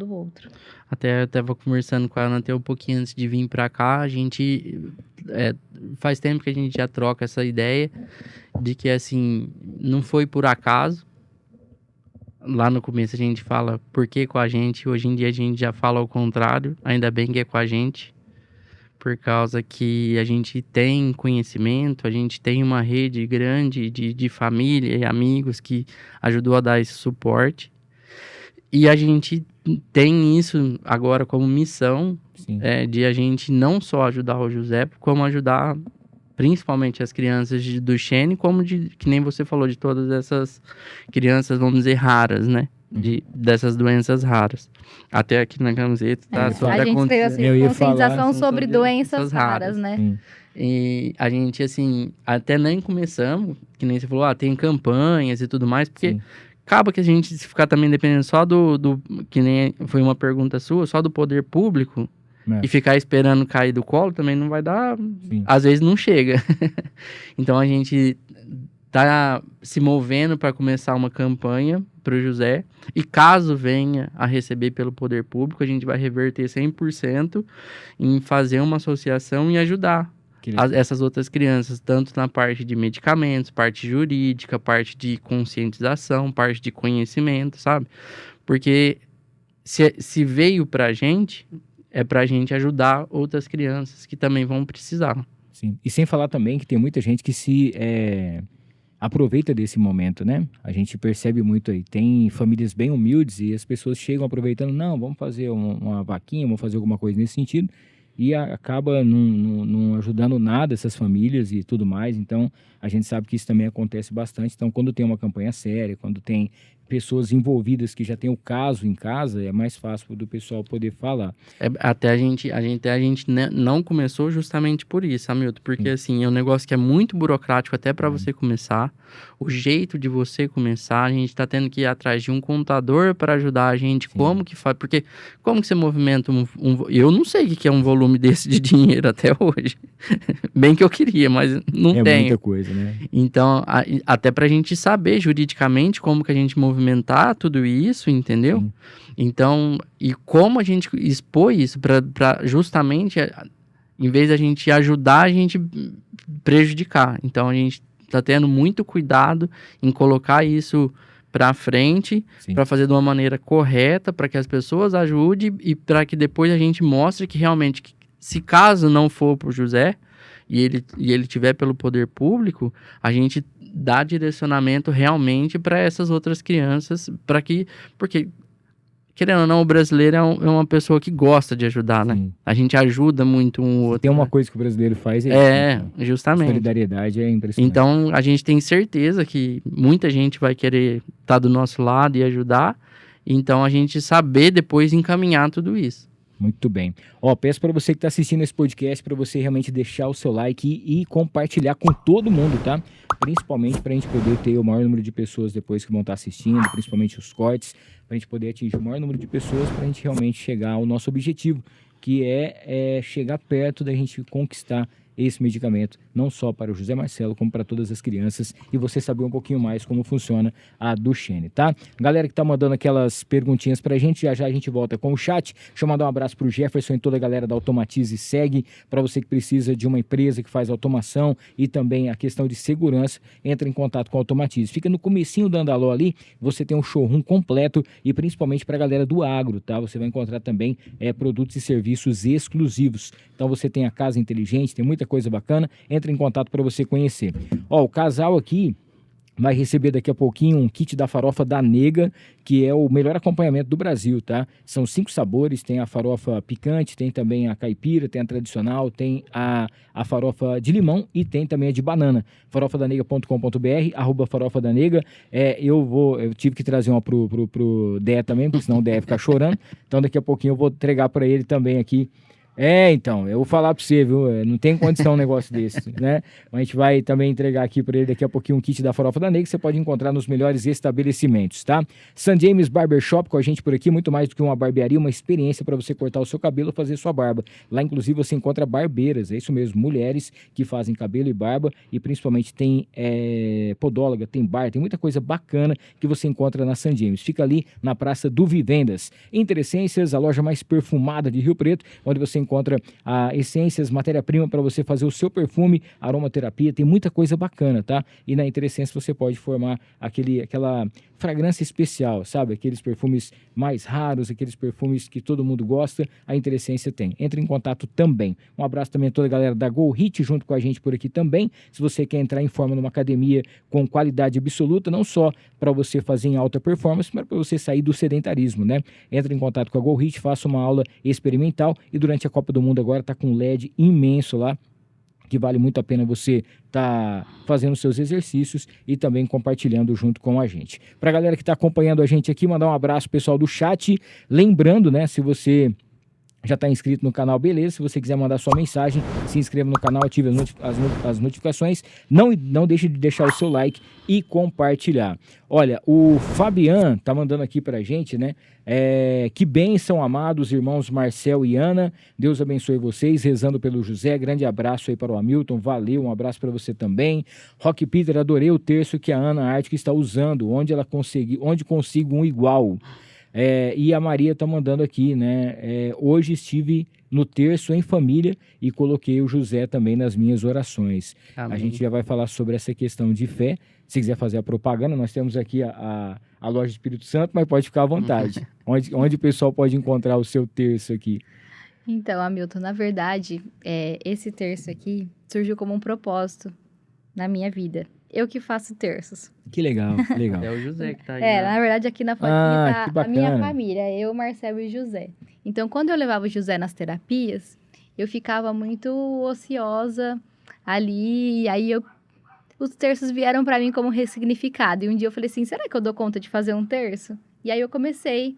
o outro. Até eu estava conversando com ela até um pouquinho antes de vir para cá. A gente faz tempo que a gente já troca essa ideia de que, assim, não foi por acaso. Lá no começo a gente fala por que com a gente. Hoje em dia a gente já fala ao contrário. Ainda bem que é com a gente. Por causa que a gente tem conhecimento, a gente tem uma rede grande de família e amigos que ajudou a dar esse suporte. E a gente tem isso agora como missão, de a gente não só ajudar o José, como ajudar principalmente as crianças de Duchenne, como que nem você falou, de todas essas crianças, vamos dizer, raras, né? Dessas doenças raras. Até aqui na camiseta tá sobre a gente fez assim, conscientização sobre doenças raras, né? E a gente, assim, até nem começamos, que nem você falou, tem campanhas e tudo mais, porque acaba que a gente, se ficar também dependendo só do que nem foi uma pergunta sua, só do poder público, e ficar esperando cair do colo, também não vai dar, às vezes não chega. Então a gente tá se movendo para começar uma campanha para o José, e caso venha a receber pelo poder público, a gente vai reverter 100% em fazer uma associação e ajudar essas outras crianças, tanto na parte de medicamentos, parte jurídica, parte de conscientização, parte de conhecimento, sabe? Porque se veio pra gente, é pra gente ajudar outras crianças que também vão precisar. Sim, e sem falar também que tem muita gente que se aproveita desse momento, né? A gente percebe muito aí. Tem famílias bem humildes e as pessoas chegam aproveitando, não, vamos fazer uma vaquinha, vamos fazer alguma coisa nesse sentido, e acaba não ajudando nada essas famílias e tudo mais. Então, a gente sabe que isso também acontece bastante. Então, quando tem uma campanha séria, quando tem pessoas envolvidas que já tem o caso em casa, é mais fácil do pessoal poder falar. Até a gente não começou justamente por isso, Hamilton, porque assim, é um negócio que é muito burocrático até para você começar. O jeito de você começar, a gente tá tendo que ir atrás de um contador para ajudar a gente. Como que faz? Porque como que você movimenta eu não sei o que é um volume desse de dinheiro até hoje. Bem que eu queria, mas não tem. É muita coisa, né? Então, até pra gente saber juridicamente como que a gente movimentar tudo isso, entendeu? Sim. Então, e como a gente expor isso para justamente, em vez da gente ajudar, a gente prejudicar. Então, a gente tá tendo muito cuidado em colocar isso para frente, para fazer de uma maneira correta, para que as pessoas ajudem e para que depois a gente mostre que realmente, se caso não for pro José, e ele tiver pelo poder público, a gente dá direcionamento realmente para essas outras crianças, porque, querendo ou não, o brasileiro é uma pessoa que gosta de ajudar, né? A gente ajuda muito um outro. Tem uma coisa que o brasileiro faz, justamente. A solidariedade é impressionante. Então, a gente tem certeza que muita gente vai querer estar do nosso lado e ajudar, então a gente saber depois encaminhar tudo isso. Muito bem. Peço para você que está assistindo esse podcast, para você realmente deixar o seu like e compartilhar com todo mundo, tá? Principalmente para a gente poder ter o maior número de pessoas depois que vão estar assistindo, principalmente os cortes, para a gente poder atingir o maior número de pessoas, para a gente realmente chegar ao nosso objetivo, que é chegar perto da gente conquistar esse medicamento, não só para o José Marcelo, como para todas as crianças, e você saber um pouquinho mais como funciona a Duchenne, tá? Galera que tá mandando aquelas perguntinhas pra gente, já a gente volta com o chat. Deixa eu mandar um abraço pro Jefferson e toda a galera da Automatize e Segue, para você que precisa de uma empresa que faz automação e também a questão de segurança, entra em contato com a Automatize. Fica no comecinho da Andaló ali, você tem um showroom completo e principalmente para a galera do agro, tá? Você vai encontrar também produtos e serviços exclusivos. Então você tem a casa inteligente, tem muita coisa bacana, entra em contato para você conhecer. Ó, o casal aqui vai receber daqui a pouquinho um kit da farofa da Nega, que é o melhor acompanhamento do Brasil, tá? São 5 sabores, tem a farofa picante, tem também a caipira, tem a tradicional, tem a farofa de limão e tem também a de banana. farofadanega.com.br, @farofadanega. Eu tive que trazer uma pro Dé também, porque senão o Dé ia ficar chorando. Então daqui a pouquinho eu vou entregar para ele também aqui. Então, eu vou falar para você, viu? Não tem condição um negócio desse, né? A gente vai também entregar aqui para ele daqui a pouquinho um kit da farofa da Nega, que você pode encontrar nos melhores estabelecimentos, tá? St. James Barbershop com a gente por aqui, muito mais do que uma barbearia, uma experiência para você cortar o seu cabelo, fazer sua barba. Lá, inclusive, você encontra barbeiras, é isso mesmo, mulheres que fazem cabelo e barba, e principalmente tem podóloga, tem bar, tem muita coisa bacana que você encontra na St. James. Fica ali na Praça do Vivendas. Interessências, a loja mais perfumada de Rio Preto, onde você encontra essências, matéria-prima para você fazer o seu perfume, aromaterapia, tem muita coisa bacana, tá? E na Interessência você pode formar aquela fragrância especial, sabe? Aqueles perfumes mais raros, aqueles perfumes que todo mundo gosta, a Interessência tem. Entre em contato também. Um abraço também a toda a galera da Go Hit junto com a gente por aqui também. Se você quer entrar em forma numa academia com qualidade absoluta, não só para você fazer em alta performance, mas para você sair do sedentarismo, né? Entre em contato com a Go Hit, faça uma aula experimental e durante a Copa do Mundo agora tá com um LED imenso lá, que vale muito a pena você tá fazendo seus exercícios e também compartilhando junto com a gente. Pra galera que tá acompanhando a gente aqui, mandar um abraço pessoal do chat, lembrando, né, se você já está inscrito no canal, beleza. Se você quiser mandar sua mensagem, se inscreva no canal, ative as notificações. Não deixe de deixar o seu like e compartilhar. Olha, o Fabian tá mandando aqui pra gente, né? Que bênção, amados irmãos Marcel e Ana. Deus abençoe vocês, rezando pelo José. Grande abraço aí para o Hamilton. Valeu, um abraço para você também. Rock Peter, adorei o terço que a Ana Arte está usando. Onde consigo um igual? E a Maria tá mandando aqui, né? Hoje estive no terço em família e coloquei o José também nas minhas orações. Amém. A gente já vai falar sobre essa questão de fé. Se quiser fazer a propaganda, nós temos aqui a loja Espírito Santo, mas pode ficar à vontade. onde o pessoal pode encontrar o seu terço aqui? Então, Hamilton, na verdade, esse terço aqui surgiu como um propósito na minha vida. Eu que faço terços. Que legal, que legal. É o José que tá aí. Na verdade, aqui na fotinha tá a minha família, eu, Marcelo e José. Então, quando eu levava o José nas terapias, eu ficava muito ociosa ali, e aí os terços vieram para mim como ressignificado. E um dia eu falei assim, será que eu dou conta de fazer um terço? E aí eu comecei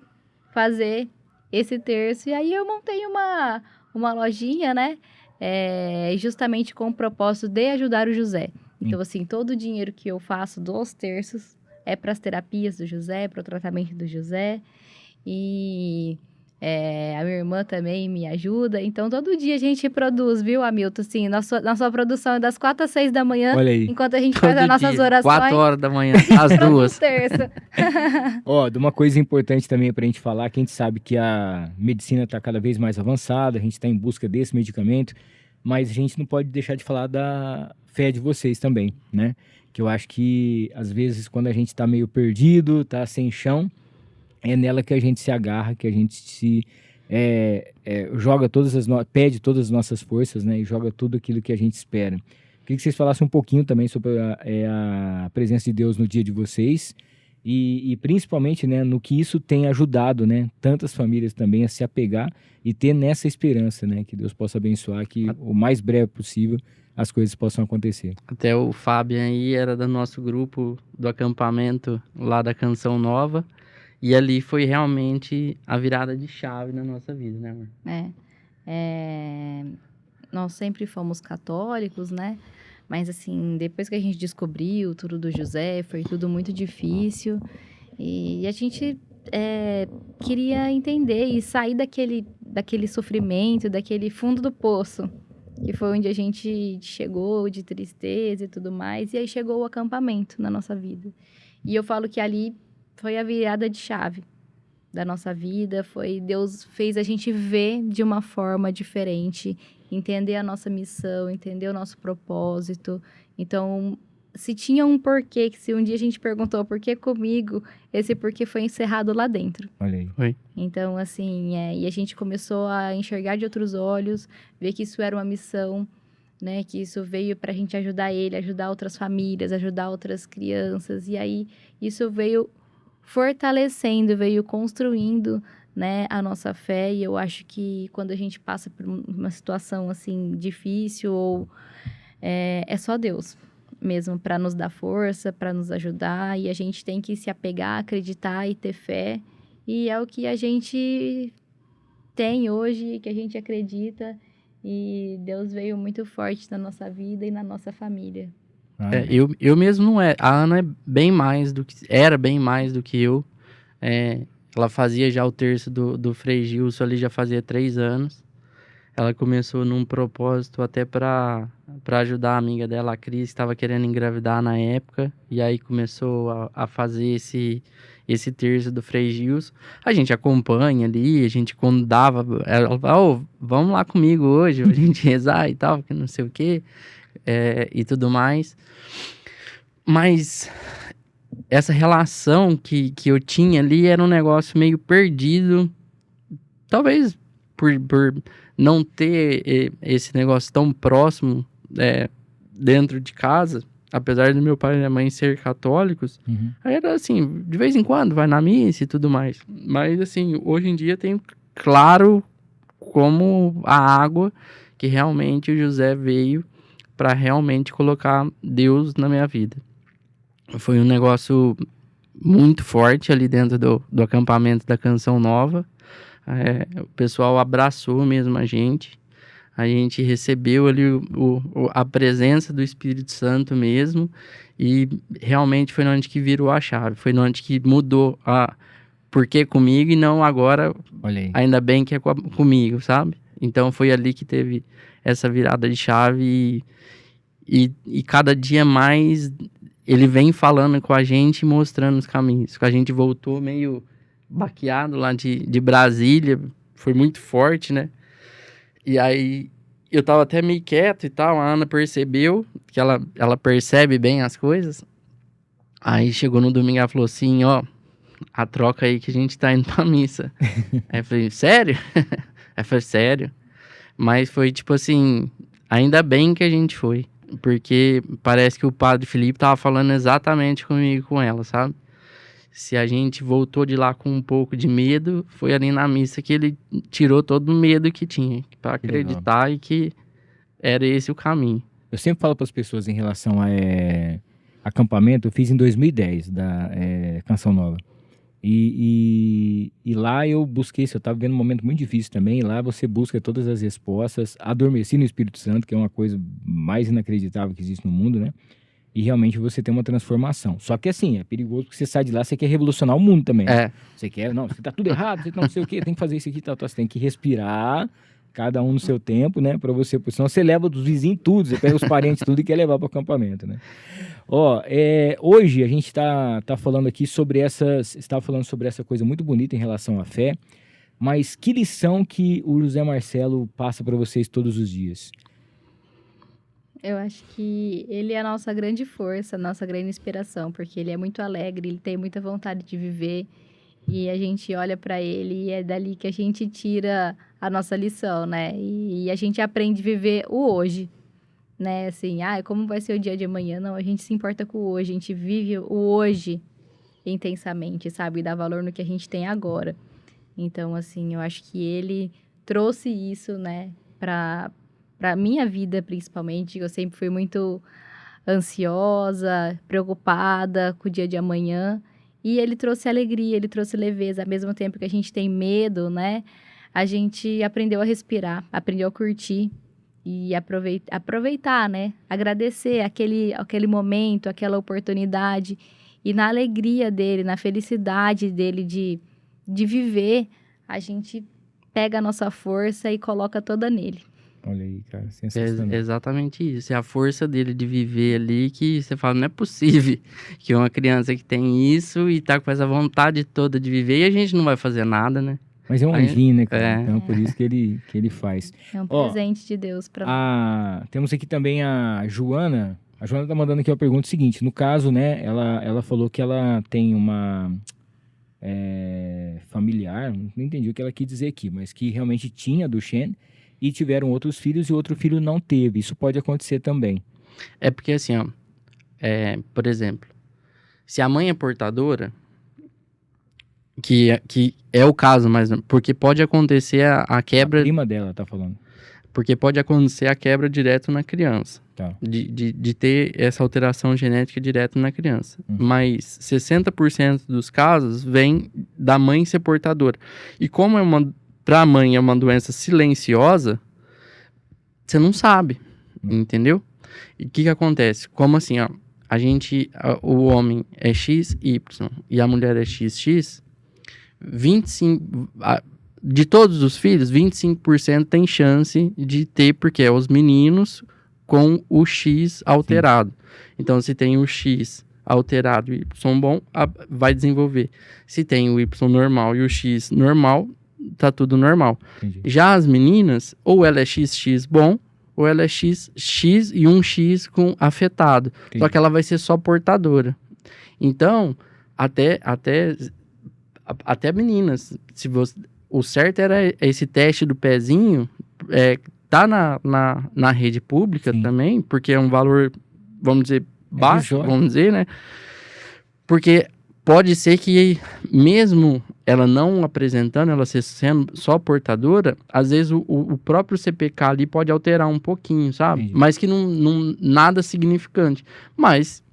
a fazer esse terço, e aí eu montei uma lojinha, né? Justamente com o propósito de ajudar o José. Então, assim, todo o dinheiro que eu faço dos terços é para as terapias do José, para o tratamento do José. E a minha irmã também me ajuda. Então, todo dia a gente produz, viu, Hamilton? Assim, nossa produção é das 4 às 6 da manhã. Olha aí. Enquanto a gente faz as nossas orações. 4 horas da manhã, às 2. De uma coisa importante também para a gente falar, que a gente sabe que a medicina está cada vez mais avançada, a gente está em busca desse medicamento, mas a gente não pode deixar de falar da fé de vocês também, né? Que eu acho que, às vezes, quando a gente está meio perdido, tá sem chão, é nela que a gente se agarra, que a gente se joga pede todas as nossas forças, né? E joga tudo aquilo que a gente espera. Queria que vocês falassem um pouquinho também sobre a presença de Deus no dia de vocês e principalmente, né, no que isso tem ajudado, né? Tantas famílias também a se apegar e ter nessa esperança, né? Que Deus possa abençoar, que o mais breve possível as coisas possam acontecer. Até o Fábio aí era do nosso grupo do acampamento lá da Canção Nova. E ali foi realmente a virada de chave na nossa vida, né, amor? Nós sempre fomos católicos, né? Mas, assim, depois que a gente descobriu tudo do José, foi tudo muito difícil. E a gente queria entender e sair daquele sofrimento, daquele fundo do poço que foi onde a gente chegou de tristeza e tudo mais, e aí chegou o acampamento na nossa vida. E eu falo que ali foi a virada de chave da nossa vida, Deus fez a gente ver de uma forma diferente, entender a nossa missão, entender o nosso propósito. Então, se tinha um porquê, que se um dia a gente perguntou por que comigo, esse porquê foi encerrado lá dentro. Olha aí. Foi. Então, assim, e a gente começou a enxergar de outros olhos, ver que isso era uma missão, né? Que isso veio para a gente ajudar ele, ajudar outras famílias, ajudar outras crianças. E aí, isso veio fortalecendo, veio construindo, né, a nossa fé. E eu acho que quando a gente passa por uma situação, assim, difícil, ou é só Deus mesmo para nos dar força, para nos ajudar. E a gente tem que se apegar, acreditar e ter fé. E é o que a gente tem hoje, que a gente acredita. E Deus veio muito forte na nossa vida e na nossa família. Eu mesmo não é. A Ana era bem mais do que eu. Ela fazia já o terço do Frei Gilson ali, já fazia 3 anos. Ela começou num propósito até para ajudar a amiga dela, a Cris, que estava querendo engravidar na época. E aí começou a fazer esse terço do Frei Gilson. A gente acompanha ali, a gente quando dava, ela falava, vamos lá comigo hoje, a gente rezar e tal, que não sei o quê, e tudo mais. Mas essa relação que eu tinha ali era um negócio meio perdido, talvez por não ter esse negócio tão próximo dentro de casa, apesar do meu pai e minha mãe ser católicos. Aí era assim, de vez em quando vai na missa e tudo mais. Mas assim, hoje em dia tenho claro como a água que realmente o José veio para realmente colocar Deus na minha vida. Foi um negócio muito forte ali dentro do acampamento da Canção Nova. O pessoal abraçou mesmo a gente recebeu ali a presença do Espírito Santo mesmo, e realmente foi onde que virou a chave, foi onde que mudou por que comigo e não agora, ainda bem que é comigo, sabe? Então foi ali que teve essa virada de chave e cada dia mais ele vem falando com a gente, mostrando os caminhos. A gente voltou meio baqueado lá de Brasília, foi muito forte, né? E aí eu tava até meio quieto e tal, a Ana percebeu, que ela percebe bem as coisas. Aí chegou no domingo, ela falou assim, a troca aí que a gente tá indo pra missa. Aí eu falei, sério? Aí eu falei, sério. Mas foi tipo assim, ainda bem que a gente foi, porque parece que o padre Felipe tava falando exatamente comigo, com ela, sabe? Se a gente voltou de lá com um pouco de medo, foi ali na missa que ele tirou todo o medo que tinha, para acreditar e que era esse o caminho. Eu sempre falo para as pessoas em relação a acampamento, eu fiz em 2010, da Canção Nova. E lá eu busquei, eu estava vivendo um momento muito difícil também, lá você busca todas as respostas, adormeci no Espírito Santo, que é uma coisa mais inacreditável que existe no mundo, né? E realmente você tem uma transformação. Só que assim, é perigoso porque você sai de lá, você quer revolucionar o mundo também. Você quer, não, você tá tudo errado, você não sei o quê, tem que fazer isso aqui e tal. Você tem que respirar, cada um no seu tempo, né? Pra você, senão você leva dos vizinhos tudo, você pega os parentes tudo e quer levar para o acampamento, né? Hoje a gente tá falando aqui sobre estava falando sobre essa coisa muito bonita em relação à fé, mas que lição que o José Marcelo passa para vocês todos os dias? Eu acho que ele é a nossa grande força, a nossa grande inspiração, porque ele é muito alegre, ele tem muita vontade de viver, e a gente olha para ele e é dali que a gente tira a nossa lição, né? E a gente aprende a viver o hoje, né? Assim, como vai ser o dia de amanhã? Não, a gente se importa com o hoje, a gente vive o hoje intensamente, sabe? E dá valor no que a gente tem agora. Então, assim, eu acho que ele trouxe isso, né, para minha vida, principalmente. Eu sempre fui muito ansiosa, preocupada com o dia de amanhã. E ele trouxe alegria, ele trouxe leveza. Ao mesmo tempo que a gente tem medo, né? A gente aprendeu a respirar, aprendeu a curtir e aproveitar, né? Agradecer aquele momento, aquela oportunidade. E na alegria dele, na felicidade dele de viver, a gente pega a nossa força e coloca toda nele. Olha aí, cara, sensacional. É exatamente isso. É a força dele de viver ali que você fala, não é possível que uma criança que tem isso e tá com essa vontade toda de viver e a gente não vai fazer nada, né? Mas é um anjinho, né, cara? É. Então, por isso que ele faz. É um presente de Deus pra nós. Temos aqui também a Joana. A Joana tá mandando aqui uma pergunta seguinte. No caso, né, ela falou que ela tem uma familiar, não entendi o que ela quis dizer aqui, mas que realmente tinha Duchenne e tiveram outros filhos e outro filho não teve. Isso pode acontecer também. É porque assim, ó, por exemplo, se a mãe é portadora, que é o caso, mas porque pode acontecer a quebra... A prima dela tá falando. Porque pode acontecer a quebra direto na criança. Tá. De ter essa alteração genética direto na criança. Mas 60% dos casos vem da mãe ser portadora. E como pra mãe é uma doença silenciosa, você não sabe, entendeu? E o que acontece? Como assim, ó, o homem é XY e a mulher é XX, 25... De todos os filhos, 25% tem chance de ter, porque é os meninos com o X alterado. Então, se tem o X alterado e Y bom, vai desenvolver. Se tem o Y normal e o X normal, tá tudo normal. Entendi. Já as meninas, ou ela é XX bom, ou ela é XX e um X com afetado. Entendi. Só que ela vai ser só portadora. Então, até meninas, se você... O certo era esse teste do pezinho, tá na rede pública também, porque é um valor, vamos dizer, baixo, vamos dizer, né? Porque pode ser que, mesmo ela não apresentando, ela sendo só portadora, às vezes o próprio CPK ali pode alterar um pouquinho, sabe? Entendi. Mas que não nada significante. Mas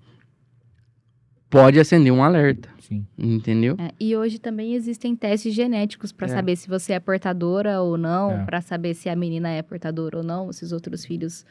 pode acender um alerta. Sim. Entendeu? E hoje também existem testes genéticos para saber se você é portadora ou não, para saber se a menina é portadora ou não, se os outros filhos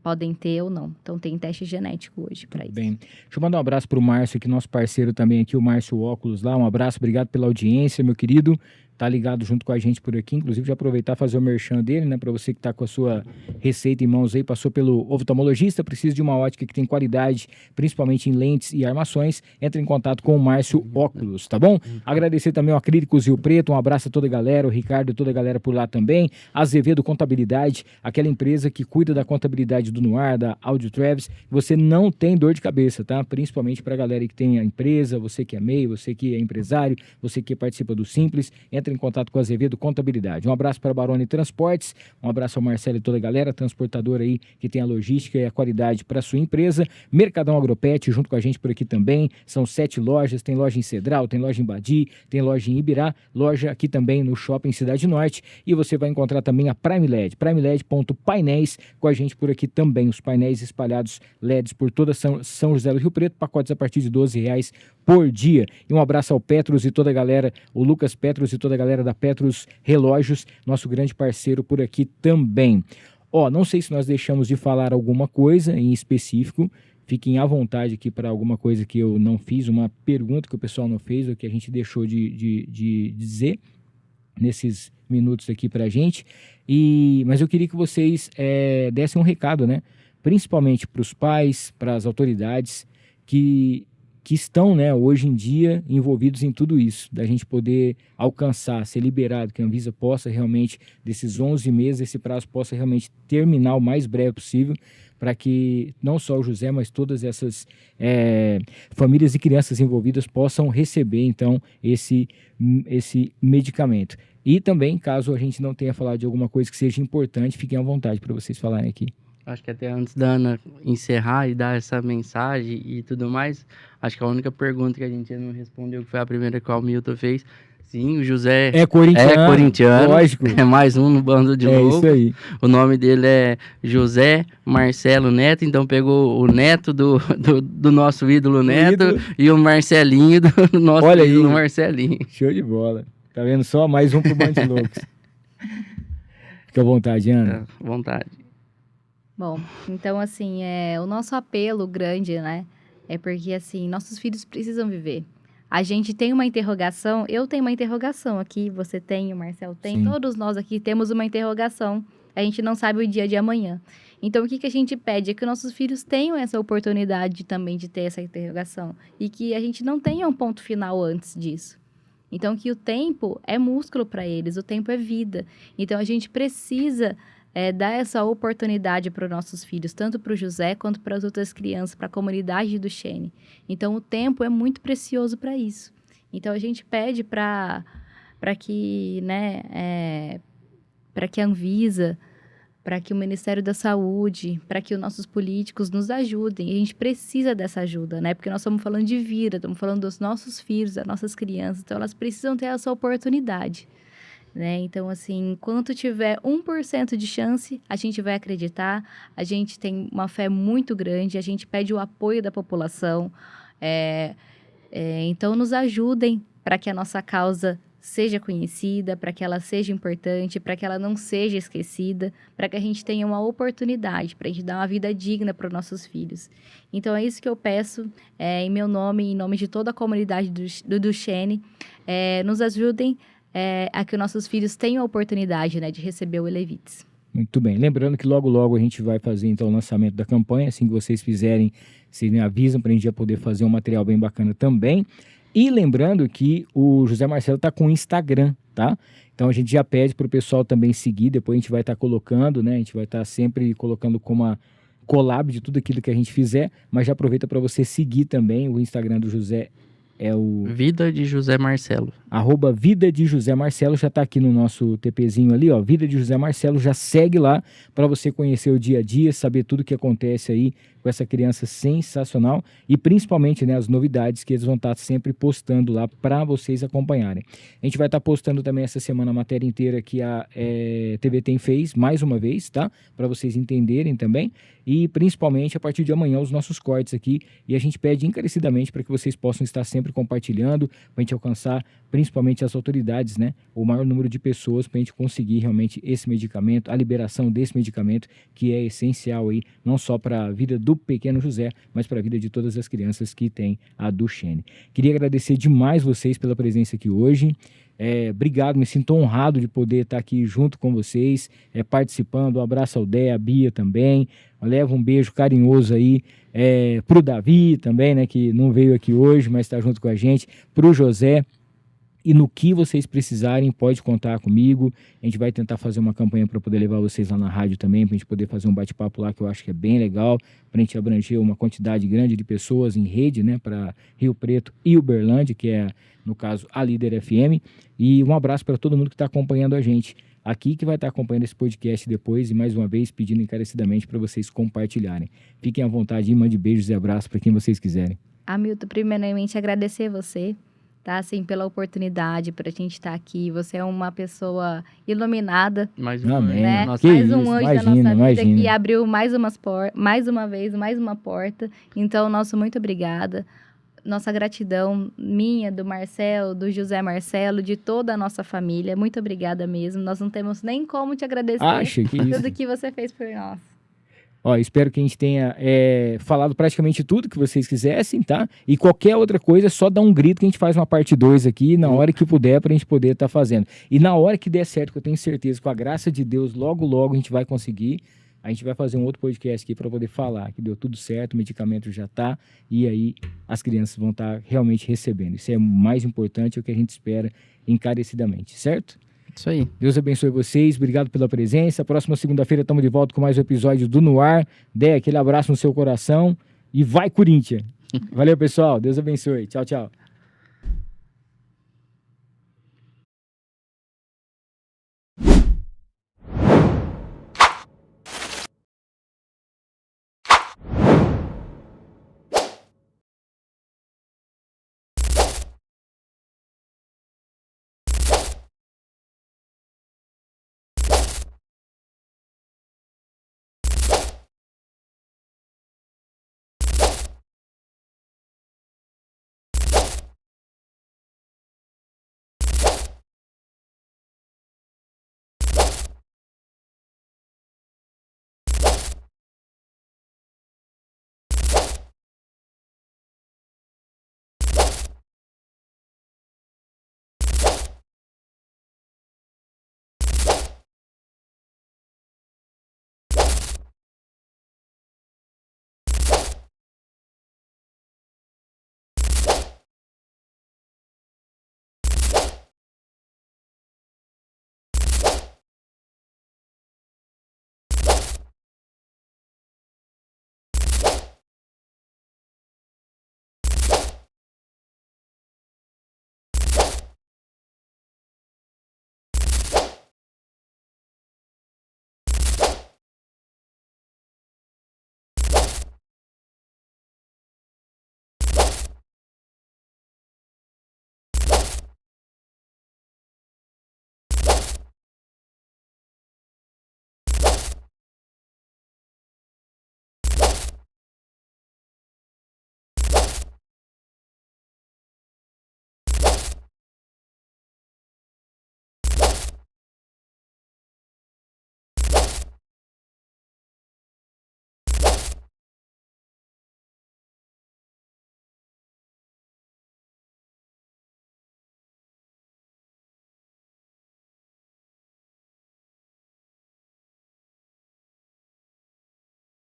podem ter ou não. Então tem teste genético hoje para isso. Bem, deixa eu mandar um abraço pro Márcio aqui, nosso parceiro também aqui, o Márcio Óculos lá. Um abraço, obrigado pela audiência, meu querido. Tá ligado junto com a gente por aqui, inclusive já aproveitar e fazer o merchan dele, né, para você que tá com a sua receita em mãos aí, passou pelo oftalmologista, precisa de uma ótica que tem qualidade, principalmente em lentes e armações, entre em contato com o Márcio Óculos, tá bom? Agradecer também ao Acrílicos Rio Preto, um abraço a toda a galera, o Ricardo e toda a galera por lá também, Azevedo Contabilidade, aquela empresa que cuida da contabilidade do Noir, da Audio Travis, você não tem dor de cabeça, tá? Principalmente pra galera que tem a empresa, você que é MEI, você que é empresário, você que participa do Simples, entre em contato com a Azevedo Contabilidade. Um abraço para a Baroni Transportes, um abraço ao Marcelo e toda a galera, transportadora aí que tem a logística e a qualidade para sua empresa. Mercadão Agropet, junto com a gente por aqui também, são 7 lojas, tem loja em Cedral, tem loja em Badi, tem loja em Ibirá, loja aqui também no Shopping Cidade Norte, e você vai encontrar também a Prime LED, primeled.painéis, com a gente por aqui também, os painéis espalhados LEDs por toda São José do Rio Preto, pacotes a partir de R$12 por dia. E um abraço ao Petros e toda a galera, o Lucas Petros e toda a galera da Petros Relógios, nosso grande parceiro por aqui também. Não sei se nós deixamos de falar alguma coisa em específico, fiquem à vontade aqui para alguma coisa que eu não fiz, uma pergunta que o pessoal não fez, ou que a gente deixou de dizer nesses minutos aqui para a gente, mas eu queria que vocês dessem um recado, né? Principalmente para os pais, para as autoridades que estão, né, hoje em dia envolvidos em tudo isso, da gente poder alcançar, ser liberado, que a Anvisa possa realmente, desses 11 meses, esse prazo possa realmente terminar o mais breve possível, para que não só o José, mas todas essas famílias e crianças envolvidas possam receber, então, esse medicamento. E também, caso a gente não tenha falado de alguma coisa que seja importante, fiquem à vontade para vocês falarem aqui. Acho que até antes da Ana encerrar e dar essa mensagem e tudo mais, acho que a única pergunta que a gente não respondeu, que foi a primeira que o Milton fez, sim, o José é corintiano, lógico. É mais um no bando de louco. Isso aí. O nome dele é José Marcelo Neto, então pegou o neto do nosso ídolo Neto e o Marcelinho do nosso ídolo Marcelinho. Show de bola. Tá vendo só? Mais um pro bando de loucos. Fica à vontade, Ana. À vontade. Bom, então, assim, o nosso apelo grande, né, é porque, assim, nossos filhos precisam viver. A gente tem uma interrogação, eu tenho uma interrogação aqui, você tem, o Marcelo tem, todos nós aqui temos uma interrogação a gente não sabe o dia de amanhã. Então, o que a gente pede é que nossos filhos tenham essa oportunidade também de ter essa interrogação e que a gente não tenha um ponto final antes disso. Então, que o tempo é músculo para eles, o tempo é vida. Então, a gente precisa dar essa oportunidade para os nossos filhos, tanto para o José quanto para as outras crianças, para a comunidade do Xene. Então, o tempo é muito precioso para isso. Então, a gente pede para que, para que a Anvisa, para que o Ministério da Saúde, para que os nossos políticos nos ajudem. A gente precisa dessa ajuda, né? Porque nós estamos falando de vida, estamos falando dos nossos filhos, das nossas crianças. Então, elas precisam ter essa oportunidade, né? Então, assim, enquanto tiver 1% de chance, a gente vai acreditar. A gente tem uma fé muito grande, a gente pede o apoio da população. Então, nos ajudem para que a nossa causa seja conhecida, para que ela seja importante, para que ela não seja esquecida, para que a gente tenha uma oportunidade, para a gente dar uma vida digna para os nossos filhos. Então, é isso que eu peço, em meu nome, em nome de toda a comunidade do Xene, nos ajudem a que os nossos filhos tenham a oportunidade, né, de receber o Elevites. Muito bem. Lembrando que logo, logo a gente vai fazer, então, o lançamento da campanha. Assim que vocês fizerem, vocês me avisam para a gente já poder fazer um material bem bacana também. E lembrando que o José Marcelo está com o Instagram, tá? Então a gente já pede para o pessoal também seguir, depois a gente vai estar colocando, né? A gente vai estar sempre colocando como a collab de tudo aquilo que a gente fizer, mas já aproveita para você seguir também o Instagram do José. É o... Vida de José Marcelo. @Vida de José Marcelo, já está aqui no nosso TPzinho ali, ó. Vida de José Marcelo, já segue lá para você conhecer o dia a dia, saber tudo que acontece aí com essa criança sensacional e principalmente, né, as novidades que eles vão estar sempre postando lá para vocês acompanharem. A gente vai estar postando também essa semana a matéria inteira que a TV Tem fez, mais uma vez, tá? Para vocês entenderem também. E principalmente a partir de amanhã os nossos cortes aqui, e a gente pede encarecidamente para que vocês possam estar sempre compartilhando, para a gente alcançar principalmente as autoridades, né, o maior número de pessoas, para a gente conseguir realmente esse medicamento, a liberação desse medicamento, que é essencial aí, não só para a vida do pequeno José, mas para a vida de todas as crianças que têm a Duchenne. Queria agradecer demais vocês pela presença aqui hoje. Obrigado, me sinto honrado de poder estar aqui junto com vocês, participando. Um abraço ao Dé, a Bia também. Leva um beijo carinhoso aí pro Davi também, né, que não veio aqui hoje, mas está junto com a gente, pro José. E no que vocês precisarem, pode contar comigo. A gente vai tentar fazer uma campanha para poder levar vocês lá na rádio também, para a gente poder fazer um bate-papo lá, que eu acho que é bem legal, para a gente abranger uma quantidade grande de pessoas em rede, né, para Rio Preto e Uberlândia, que é, no caso, a Líder FM. E um abraço para todo mundo que está acompanhando a gente aqui, que vai estar acompanhando esse podcast depois, e mais uma vez pedindo encarecidamente para vocês compartilharem. Fiquem à vontade e mande beijos e abraços para quem vocês quiserem. Hamilton, primeiramente agradecer você, tá, assim, pela oportunidade para a gente estar aqui. Você é uma pessoa iluminada, Mais um anjo, né? Nossa, Mais um anjo da nossa vida, imagina. que abriu mais uma vez, mais uma porta. Então, nosso muito obrigada. Nossa gratidão, minha, do Marcelo, do José Marcelo, de toda a nossa família. Muito obrigada mesmo. Nós não temos nem como te agradecer tudo que você fez por nós. Ó, espero que a gente tenha falado praticamente tudo que vocês quisessem, tá? E qualquer outra coisa, é só dar um grito que a gente faz uma parte 2 aqui, na hora que puder, pra gente poder estar fazendo. E na hora que der certo, que eu tenho certeza, com a graça de Deus, logo, logo a gente vai conseguir. A gente vai fazer um outro podcast aqui para poder falar que deu tudo certo, o medicamento já tá, e aí as crianças vão estar realmente recebendo. Isso é o mais importante, é o que a gente espera encarecidamente, certo? Isso aí. Deus abençoe vocês, obrigado pela presença. Próxima segunda-feira estamos de volta com mais um episódio do No Ar. Dê aquele abraço no seu coração e vai, Corinthians! Valeu, pessoal. Deus abençoe. Tchau, tchau.